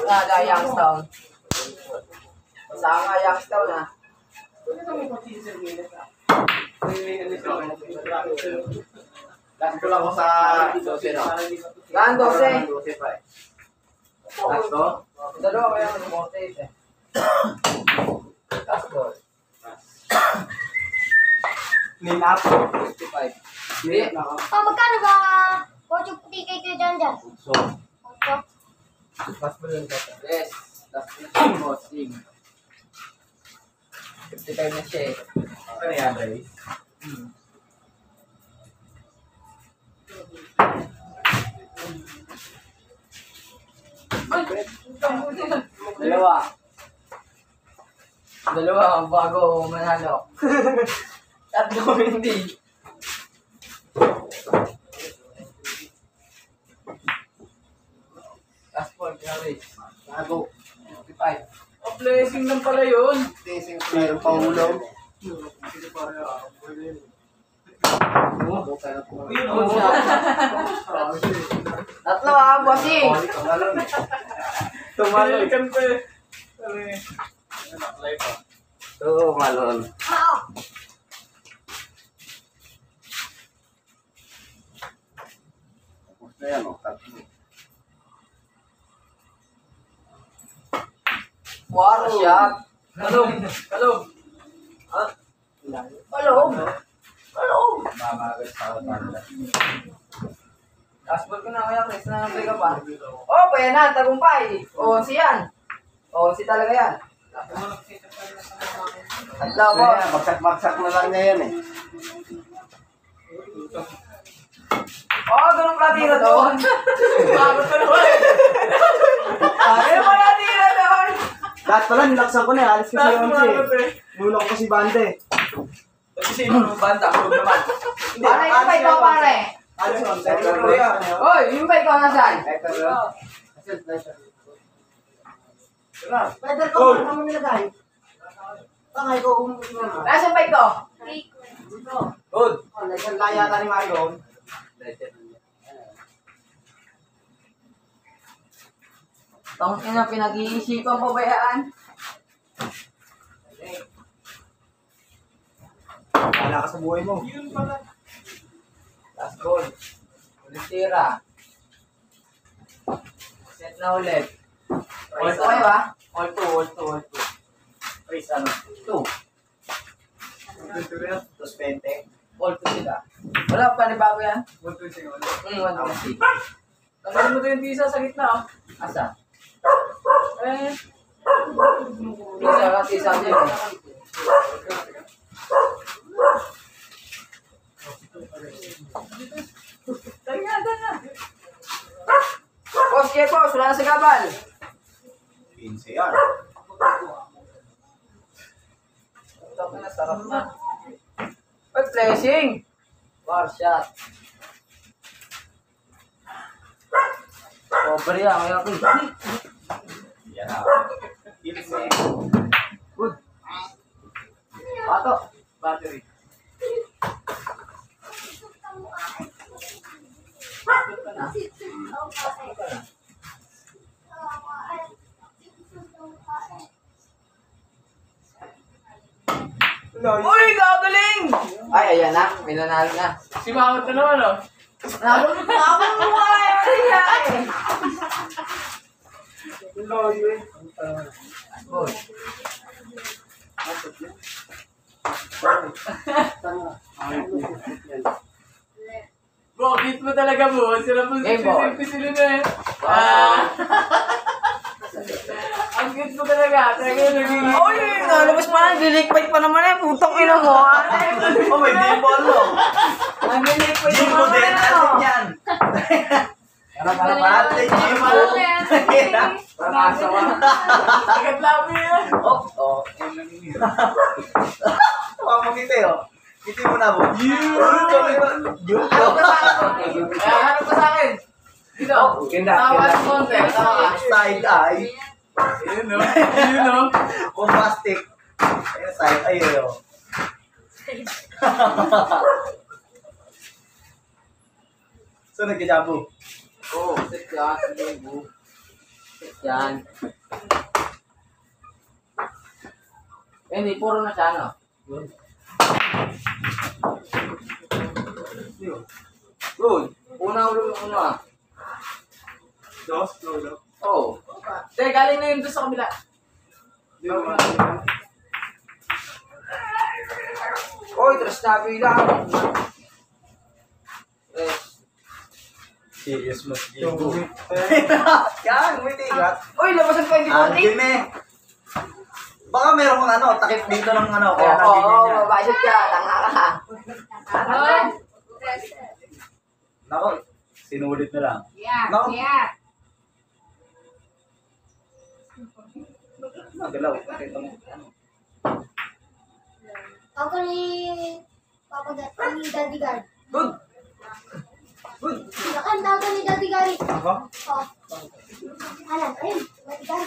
Nga, Youngstown. Saan nga Youngstown ah?
Last ko lang ako sa 12, no?
Gaan, 12.
12 pa eh. Last ko?
Dalawa kaya ng 48 eh. Last goal.
Clean up.
55. Hindi.
Oh, magkano ba? Coach, yung tikay kayo dyan.
So,
Ocho.
last mo lang ka.
Yes. Last goal. Bossing. 55 na siya eh.
Ano yan, Ray?
Dalawa. Dalawa bago manalo. Tatlo hindi. Last point, Harris.
Bago.
55.
Oh, blessing lang pala yun.
Meron pa ulo.
Tatlo ah, bossing.
Tumalon. Tumalon. Tapos na yan, oh. Tatlo.
War shot.
Kalog. Kalog.
Paloob. Paloob.
Mamagas sa banda.
Dashboard ko na kaya, Chris. Nanambay ka pa. Oh, pa yan na. Tagumpay. O, si yan. O, si talaga yan. Adlaw ko.
Kaya, bagsak-bagsak na lang niya yan eh.
Oh, ganun ka tira doon.
Bakit ka naman?
Ano mo na tira doon?
Lahat pala, nilaksan ko na eh. Alis ko si Yonsi eh. Nulak ko si Banda eh.
Kasi sino mo banda? Kalog naman.
Ano yung bike ko, pare?
Alis ko.
Oy, yung bike ko nasaan?
Ito na.
Pedal ko, ano mo nilagay? Tangay ko,
Nasaan bike ko?
Good.
laya ka ni Mario.
Tong ina, pinag-iisipan pa ba yan?
Wala ka sa buhay mo.
Last goal. Ulit tira. Set na ulit.
All
Okay ba?
All two, all two, all two.
Race ano?
2.
Tapos 20.
All 2 sila. Wala pa ni bago yan?
120 all.
120.
Tanggalin mo to yung pisa sa gitna, oh.
Asa?
Eh,
Isa ka, isa din.
tanga, tanga.
Boss, kaya boss, wala na sa gabal.
15 yan.
Tapos na, sarap na. Pag flashing. War shot. Over yan, kaya ko.
Yan na.
Good. Pato.
Battery.
Uy, gagaling! Ay, ayan na. May nanalo na.
Si Mamot na naman, oh.
Nabang mo nga yan. Good.
Bro, hit mo talaga, mo. Sila po
Game ball.
sila na eh. Ah. Ang hit mo talaga. Talaga yung nagiging...
Uy, nalabas pa na. Dilikpay pa naman eh. Putong ina mo.
Oh, may D-ball mo.
Ang dilikpay pa
Jimbo
naman
din,
eh.
asin yan. Ate Jimbo.
Pangasawa.
Agad labi yan.
Oh.
Huwag mo ngiti oh. Ngiti mo na mo.
Harap ka sa akin. Harap ka sa akin.
Dito.
Kinda,
Tawa
kinda.
ng konti. Tawa.
Side eye.
Yun, no? Yun, no?
Bombastic. Ayun, side eye oh. So, nagkajabo.
Oh, sit yan. Sit yan. Eh, hindi. Puro na siya, no? Good. Una-ulo mo una.
Dos, no.
Oh.
Teka, galing na yun doon sa kabila.
Oy, tres na bilang. Tres.
Serious mas Jimbo. Yan, may tigat.
Uy, labasan pa yung
Ah,
dikote.
yun eh. Baka meron kong ano, takip dito ng ano,
Oo,
kaya nabigyan niya.
mabasot ka. Tanga ka.
Nako, sinulit na lang.
Yeah,
No.
yeah.
Nagalaw, pakita mo. Ano?
Ako ni Papa ni Daddy Gary.
Good. Good.
Nakanta ako ni Daddy Gary.
Ako?
Oh. Alam, ayun. Daddy Gary.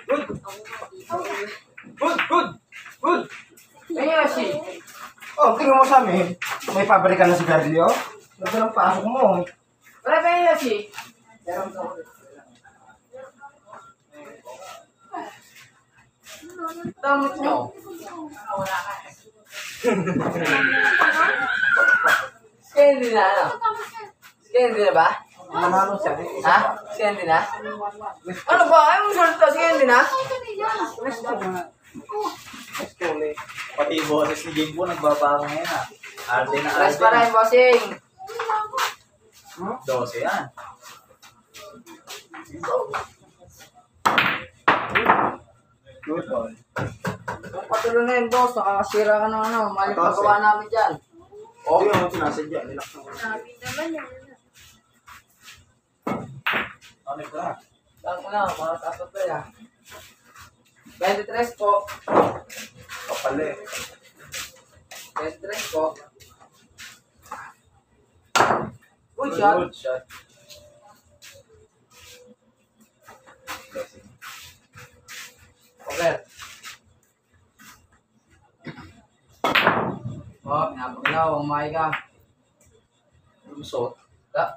Good.
Okay.
Good, good. Good. Hey, Yoshi.
Oh, tingnan mo sa amin. May pabrika na sigarilyo. Nagka ng pasok mo.
Wala pa yun si. Tamot nyo. Candy na ano? Candy na ba?
Manalo siya.
Ha? Candy na? Ano ba? Ayaw mo salita si Candy na?
Pati yung boses ni Jimbo nagbabago ngayon ha. Arde na
Last pa rin, bossing.
12 yan.
Good boy.
Kung patuloy na yun, boss, nakakasira ka ng ano. Mali pagawa namin dyan.
Oh, hindi mo sinasadya. Relax na.
Sabi naman yan.
Ano ka?
Saan ko na, mga tapos pa yan. 23 po.
Kapali.
23 po. Uy, shot.
Good shot.
Over. Oh, pinapaglaw, ang mahi ka.
Lusot.
Wala.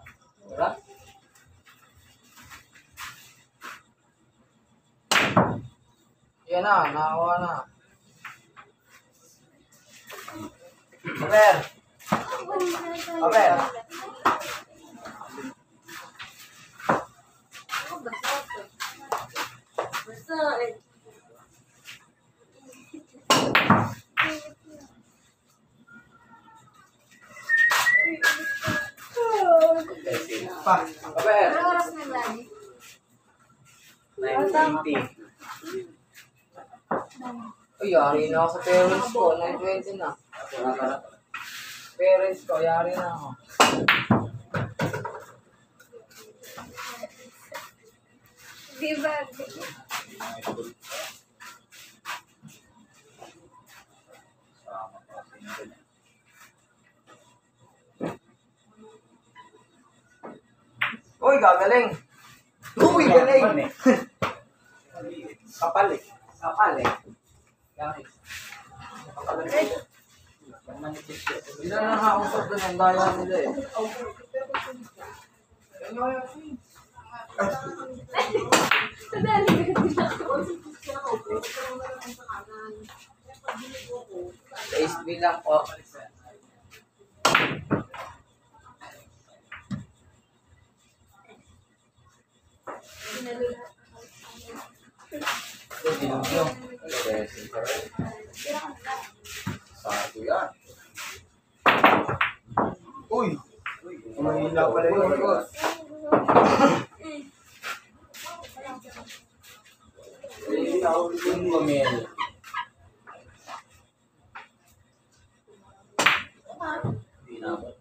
Yan na, nakakuha na. Over. Over.
Pa.
Over.
Ano oras na lagi?
9:20.
Uy, yari na ako sa parents ko. 9:20 na. Parents ko, yari na ako.
Di ba?
Uy, gagaling. Uy, galing.
Kapal eh.
Kapal eh. Galing. Hindi na nakakausap doon ang daya nila eh. Taste bilang po.
Dilugyo. Sabi yan.
Uy. Mahila pala yun.
Yung gumel. Pinabot.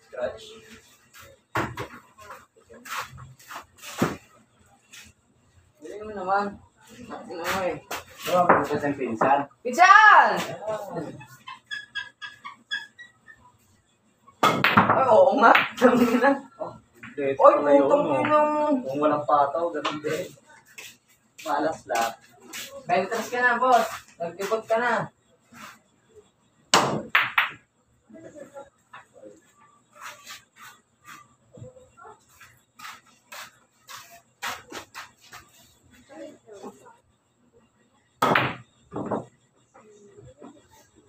Scratch.
Galing mo naman. Ano mo eh.
Ano ang pupunta ng pinsan?
Pichal! Ay, oo nga. Sabi ka na.
Dito
Oy,
pala yun,
putong
no?
inong.
Kung walang pataw, ganun din. Malas lang.
23 ka na, boss. Nag-debut ka na.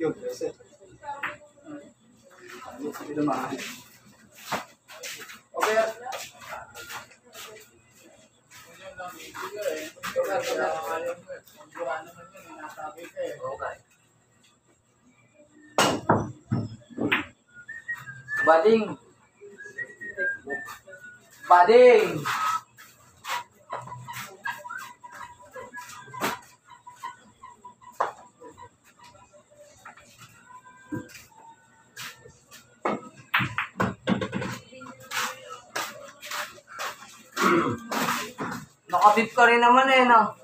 Yung preset. Ano sa pinamahan?
Okay. Bading. Bading. Nakabip ka rin naman eh, no?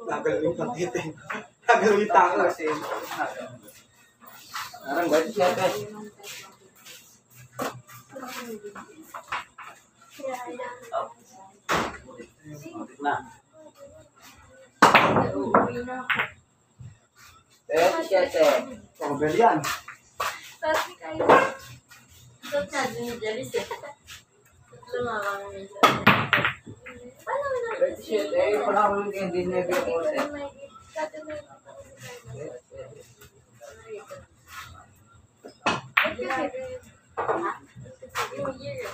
Nagalawin pang titin. Nagalawin tanga kasi.
Parang gawin siyempre.
Na.
Uuwi na ako.
27.
Pagkabel yan.
Sabi kayo. Ito na, dinidalis eh. Tatlo nga kami minsan. Paano mo na?
27. Eh, yung pala ko yung hindi na yung oras eh.
Yung year.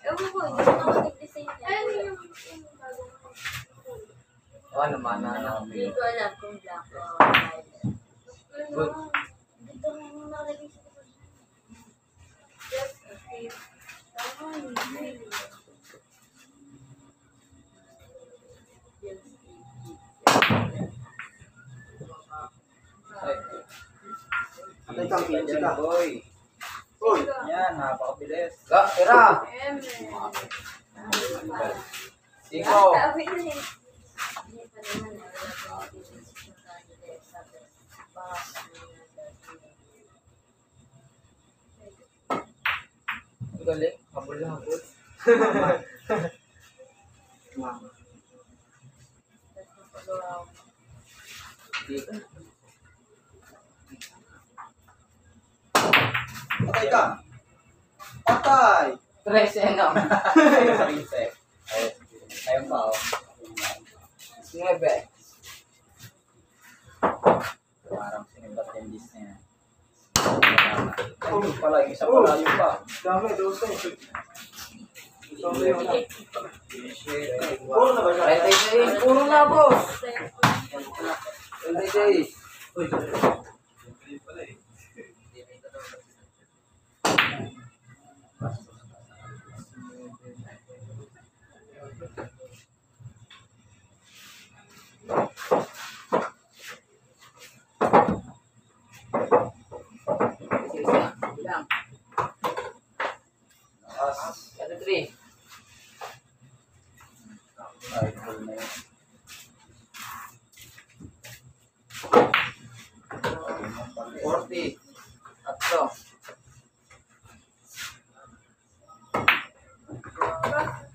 Ewan ko, hindi ko nakapag-design niya. Ano yung
Oo naman, na.
Hindi ko alam kung black o violet.
Good.
Dito mo yung nakalagay sa likod. Just a few. Tama yun.
Atay kang pinsi ka.
Boy.
Uy!
Yan, napakabilis. Ga, tira. Siko.
Sabi na eh. Hindi pa naman eh. Wala pa ako decision sa kanila. Sabi, baka
Ang galing. Habol na habol. Dito.
Atay ka! Patay!
13 no? 13. Ayun pa oh. 9. Parang sinibat yung list niya. Ayun pala, yung isa pala yun pa.
Dami, 12. Dami yun.
Puro na ba siya? 26. Puro na boss. 26. Uy. Bilang. Ano 3? Ay, full na yun. 40. Tatlo.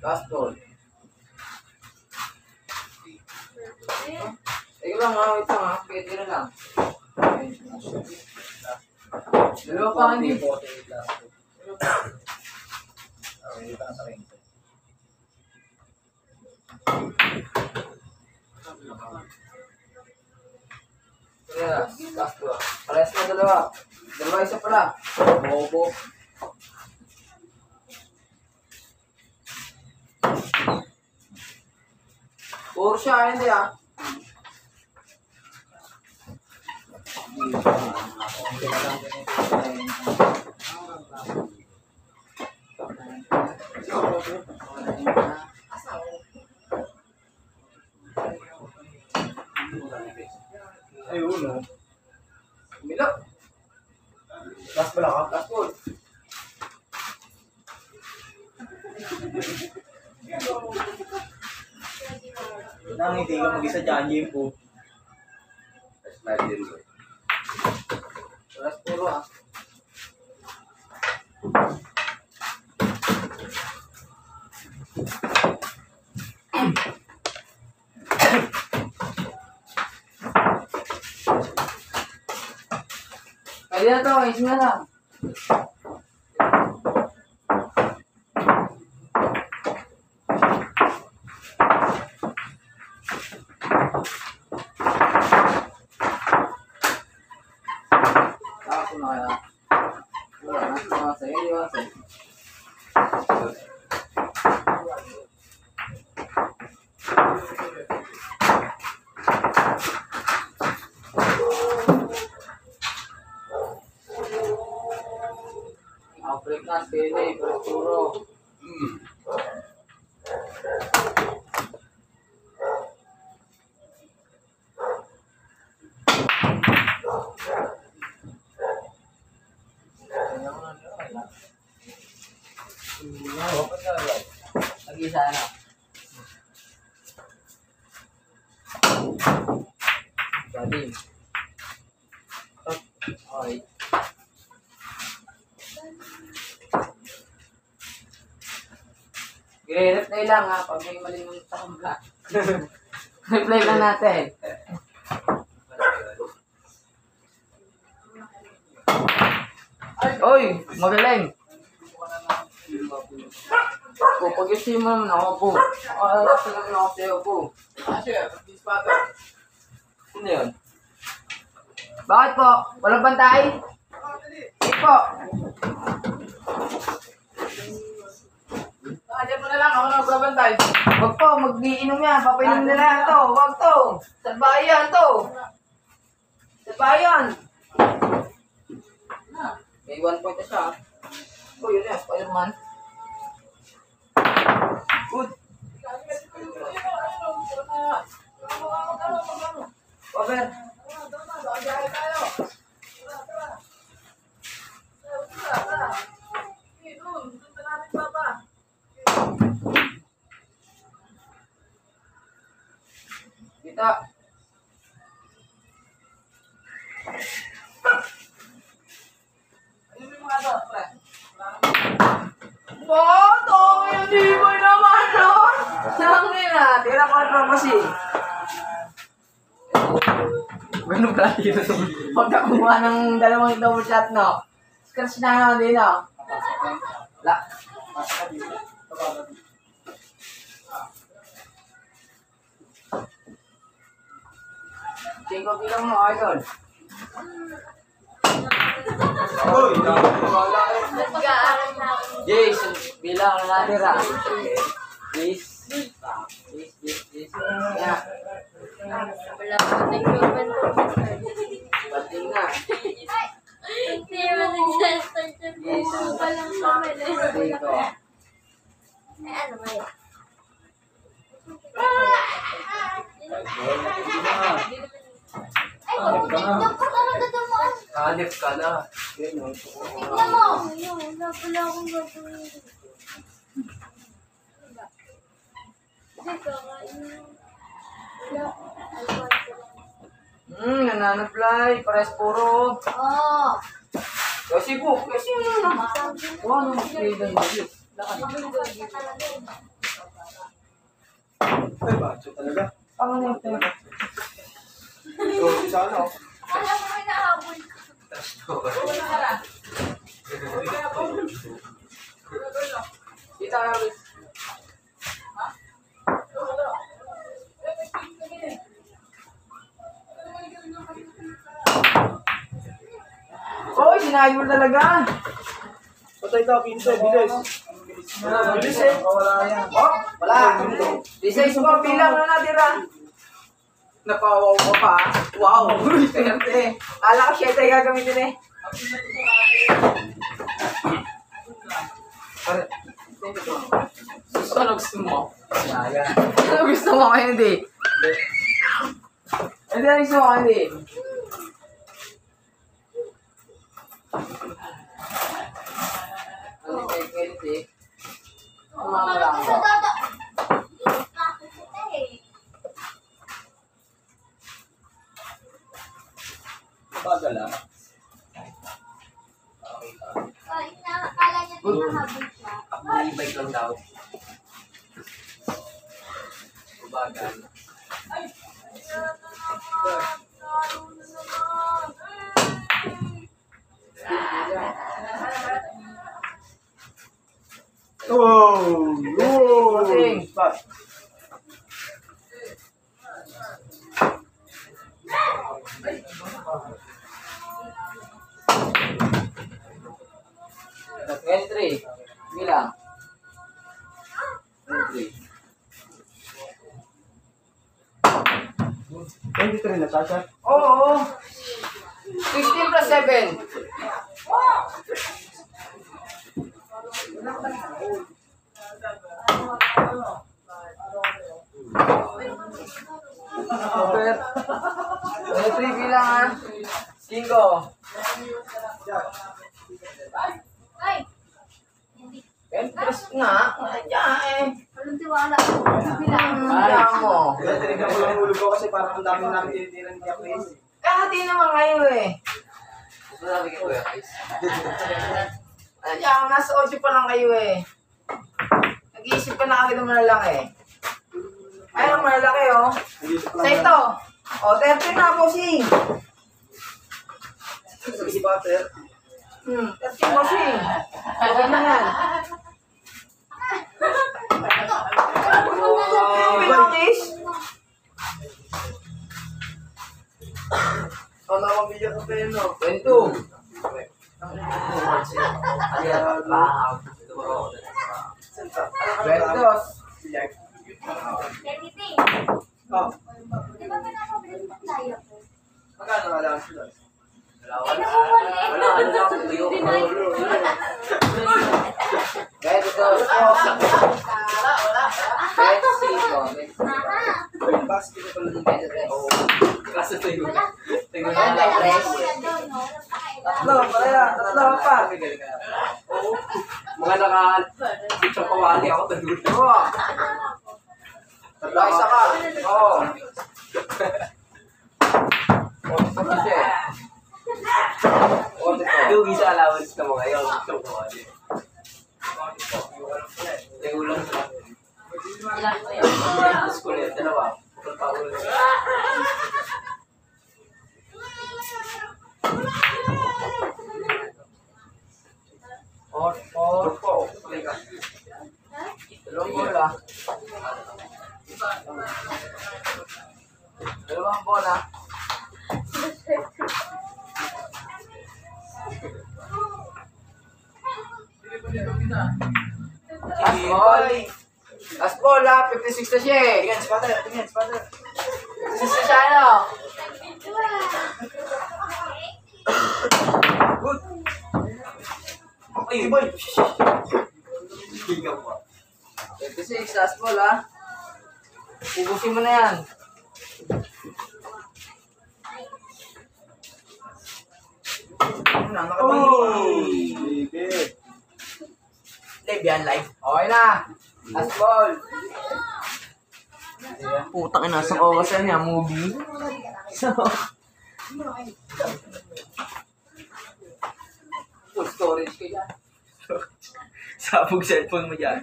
Last ball. Sige lang ha, wait lang ha. Pwede na lang. Dalawa pa hindi. Dalawa pa. Hindi pa nasa ring. Yeah, last ball. Parehas na dalawa. Dalawa isa pala. Bobo. Puro siya, hindi ah.
Ay, uno.
Milok.
Last pala ka?
Last ball.
Nang hindi ka mag-isa dyan, Jimbo.
Last puro ah. Pwede na to, ayos na lang. Ako na kaya. Wala na, sa'yo, iwan sa'yo. Outbreak na, spele, puro. Nag-isa na. Galing. Okay. I-reply lang ha, pag may malimutan ka. Reply lang natin. Oy, magaling. Po, pag-isip mo naman ako po. Kasi naman ako sa'yo po. Ano yun? Bakit po? Walang bantay? Hindi po.
Diyan mo na lang, ako nagbabantay.
Wag po, mag-iinom yan. Papainom nila yan to. Wag to. Sa bayan to. Sa bayan. May 1 point na siya. Oh, yun yan. Spider-Man. Good. Over. Kita. Wow, to yung D-boy naman, no? Sangin na, tira 4 kasi. Ganun pala dito. Huwag ka kumuha ng dalawang double shot, no? Scratch na naman din, no? La. Cinco bilang mo, idol.
Nag-aaral na ako.
Jason, bilang na natira. Please. Yeah.
Wala ko nag-comment.
Bating na.
Hindi naman nag-start yung dito pa lang kami.
Dito.
Eh, ano ba yun? Ay, doon ka talaga dumaan.
Kalip ka na.
Tignan mo. Ayun, wala pala akong gagawin. Dito,
Nananaplay. Pares puro.
Oo.
Kasi po, kasi yun na. Ano mas grade ang bagay?
Ay, bacho talaga.
Ang ano yung tayo?
So, isa ano?
Wala ko may nahabol ko.
Kita ka ulit. Oy, sinabi mo talaga.
Patay ka, pinsa, bilis. Bilis eh. Wala yan.
Oh, wala. Design mo bilang na natira. Napawaw ko pa. Wow. Swerte. Ala ko siya tayo gagamitin eh. Ano gusto mo? Ano gusto mo kayo hindi? Hindi na gusto mo kayo hindi. Ano kayo pwede eh? Umamala ako.
Bagal ah.
Akala niya tinahabol siya.
Bike lang daw. Bagal.
Oh! Oh!
Bossing. Entry. Bilang. Entry.
23 na, Tasha.
Oo. 16 plus 7. Super. Entry bilang ah. 5.
Ay!
Entry nga. Diyan eh.
Walang tiwala. Bilang.
Bilang mo.
Kaya tinignan ko lang ulo ko kasi parang ang dami namin tinitiran niya, please.
Hati naman kayo eh. Sabi ko guys. Andiyan, nasa 8 pa lang kayo eh. Nag-iisip ka na agad ng malalaki. Ay, ang malalaki, oh. Sa ito. O, 30 na, bossing. 30, bossing. Okay na yan. Pinotis?
Ano ang bigyan ko kayo, no?
22. Ventos.
Everything.
Oh,
Di ba pinapabilis mo tayo?
magkano nga lang sila?
Ventos.
Basket ko pala ng
Klase to yun. Tingnan mo.
Tatlo, kaya. Tatlo pa.
Mga naka-picture kawali ako tulad.
Oo. Tatlo, isa ka. Oo.
Yung isa allowance ka mo ngayon. Picture kawali. Yung ulang sa ilan ko yan? School yan. Dalawa.
Dalawang bola. Dalawang bola. Last ball. Last ball, 56 na siya eh.
Tingnan, spatter.
56 na siya, ano?
Good.
Ay, boy!
56, last ball, ha? Ubusin mo na yan. Live yan, live. Okay na. Last ball.
Putang ina, sa oras yan niya, movie.
Full storage ka dyan.
Sabog cellphone mo dyan.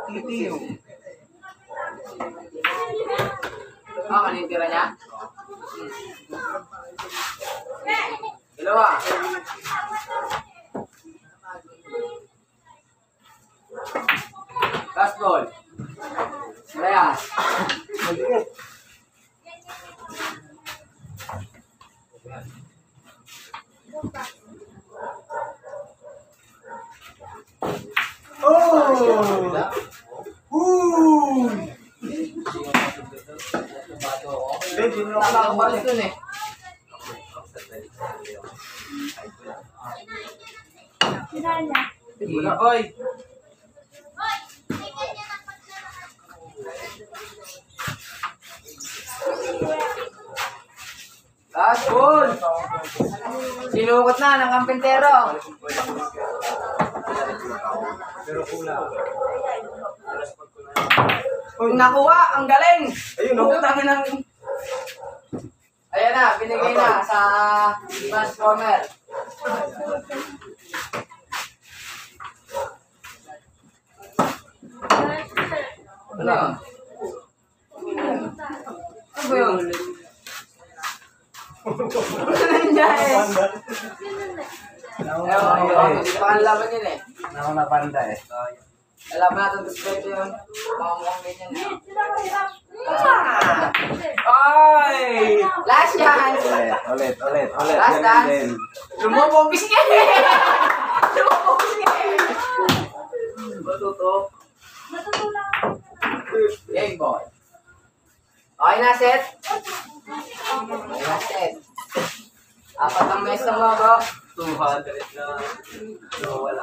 Titiyo. Kanina tira niya? Dalawa. Last ball. Layas. Nakakabalis dun eh.
Wala, oy!
Last ball. Sinukot na ng kampentero. Nakuha, ang galing. Putang inang. Ayan na, binigay na sa transformer. Wala. Ano ba yun? Hindi pa laban yun eh.
Ako na panda eh.
Laban natin display ko yun. Mukhang ganyan na.
Ay!
Last chance!
Ulit.
Last dance! Lumubogis ka eh! Lumubogis ka eh!
Matuto.
Game boy. Okay na, set? Okay na, set. Apat ang mesa mo, bro.
200 na. So, wala.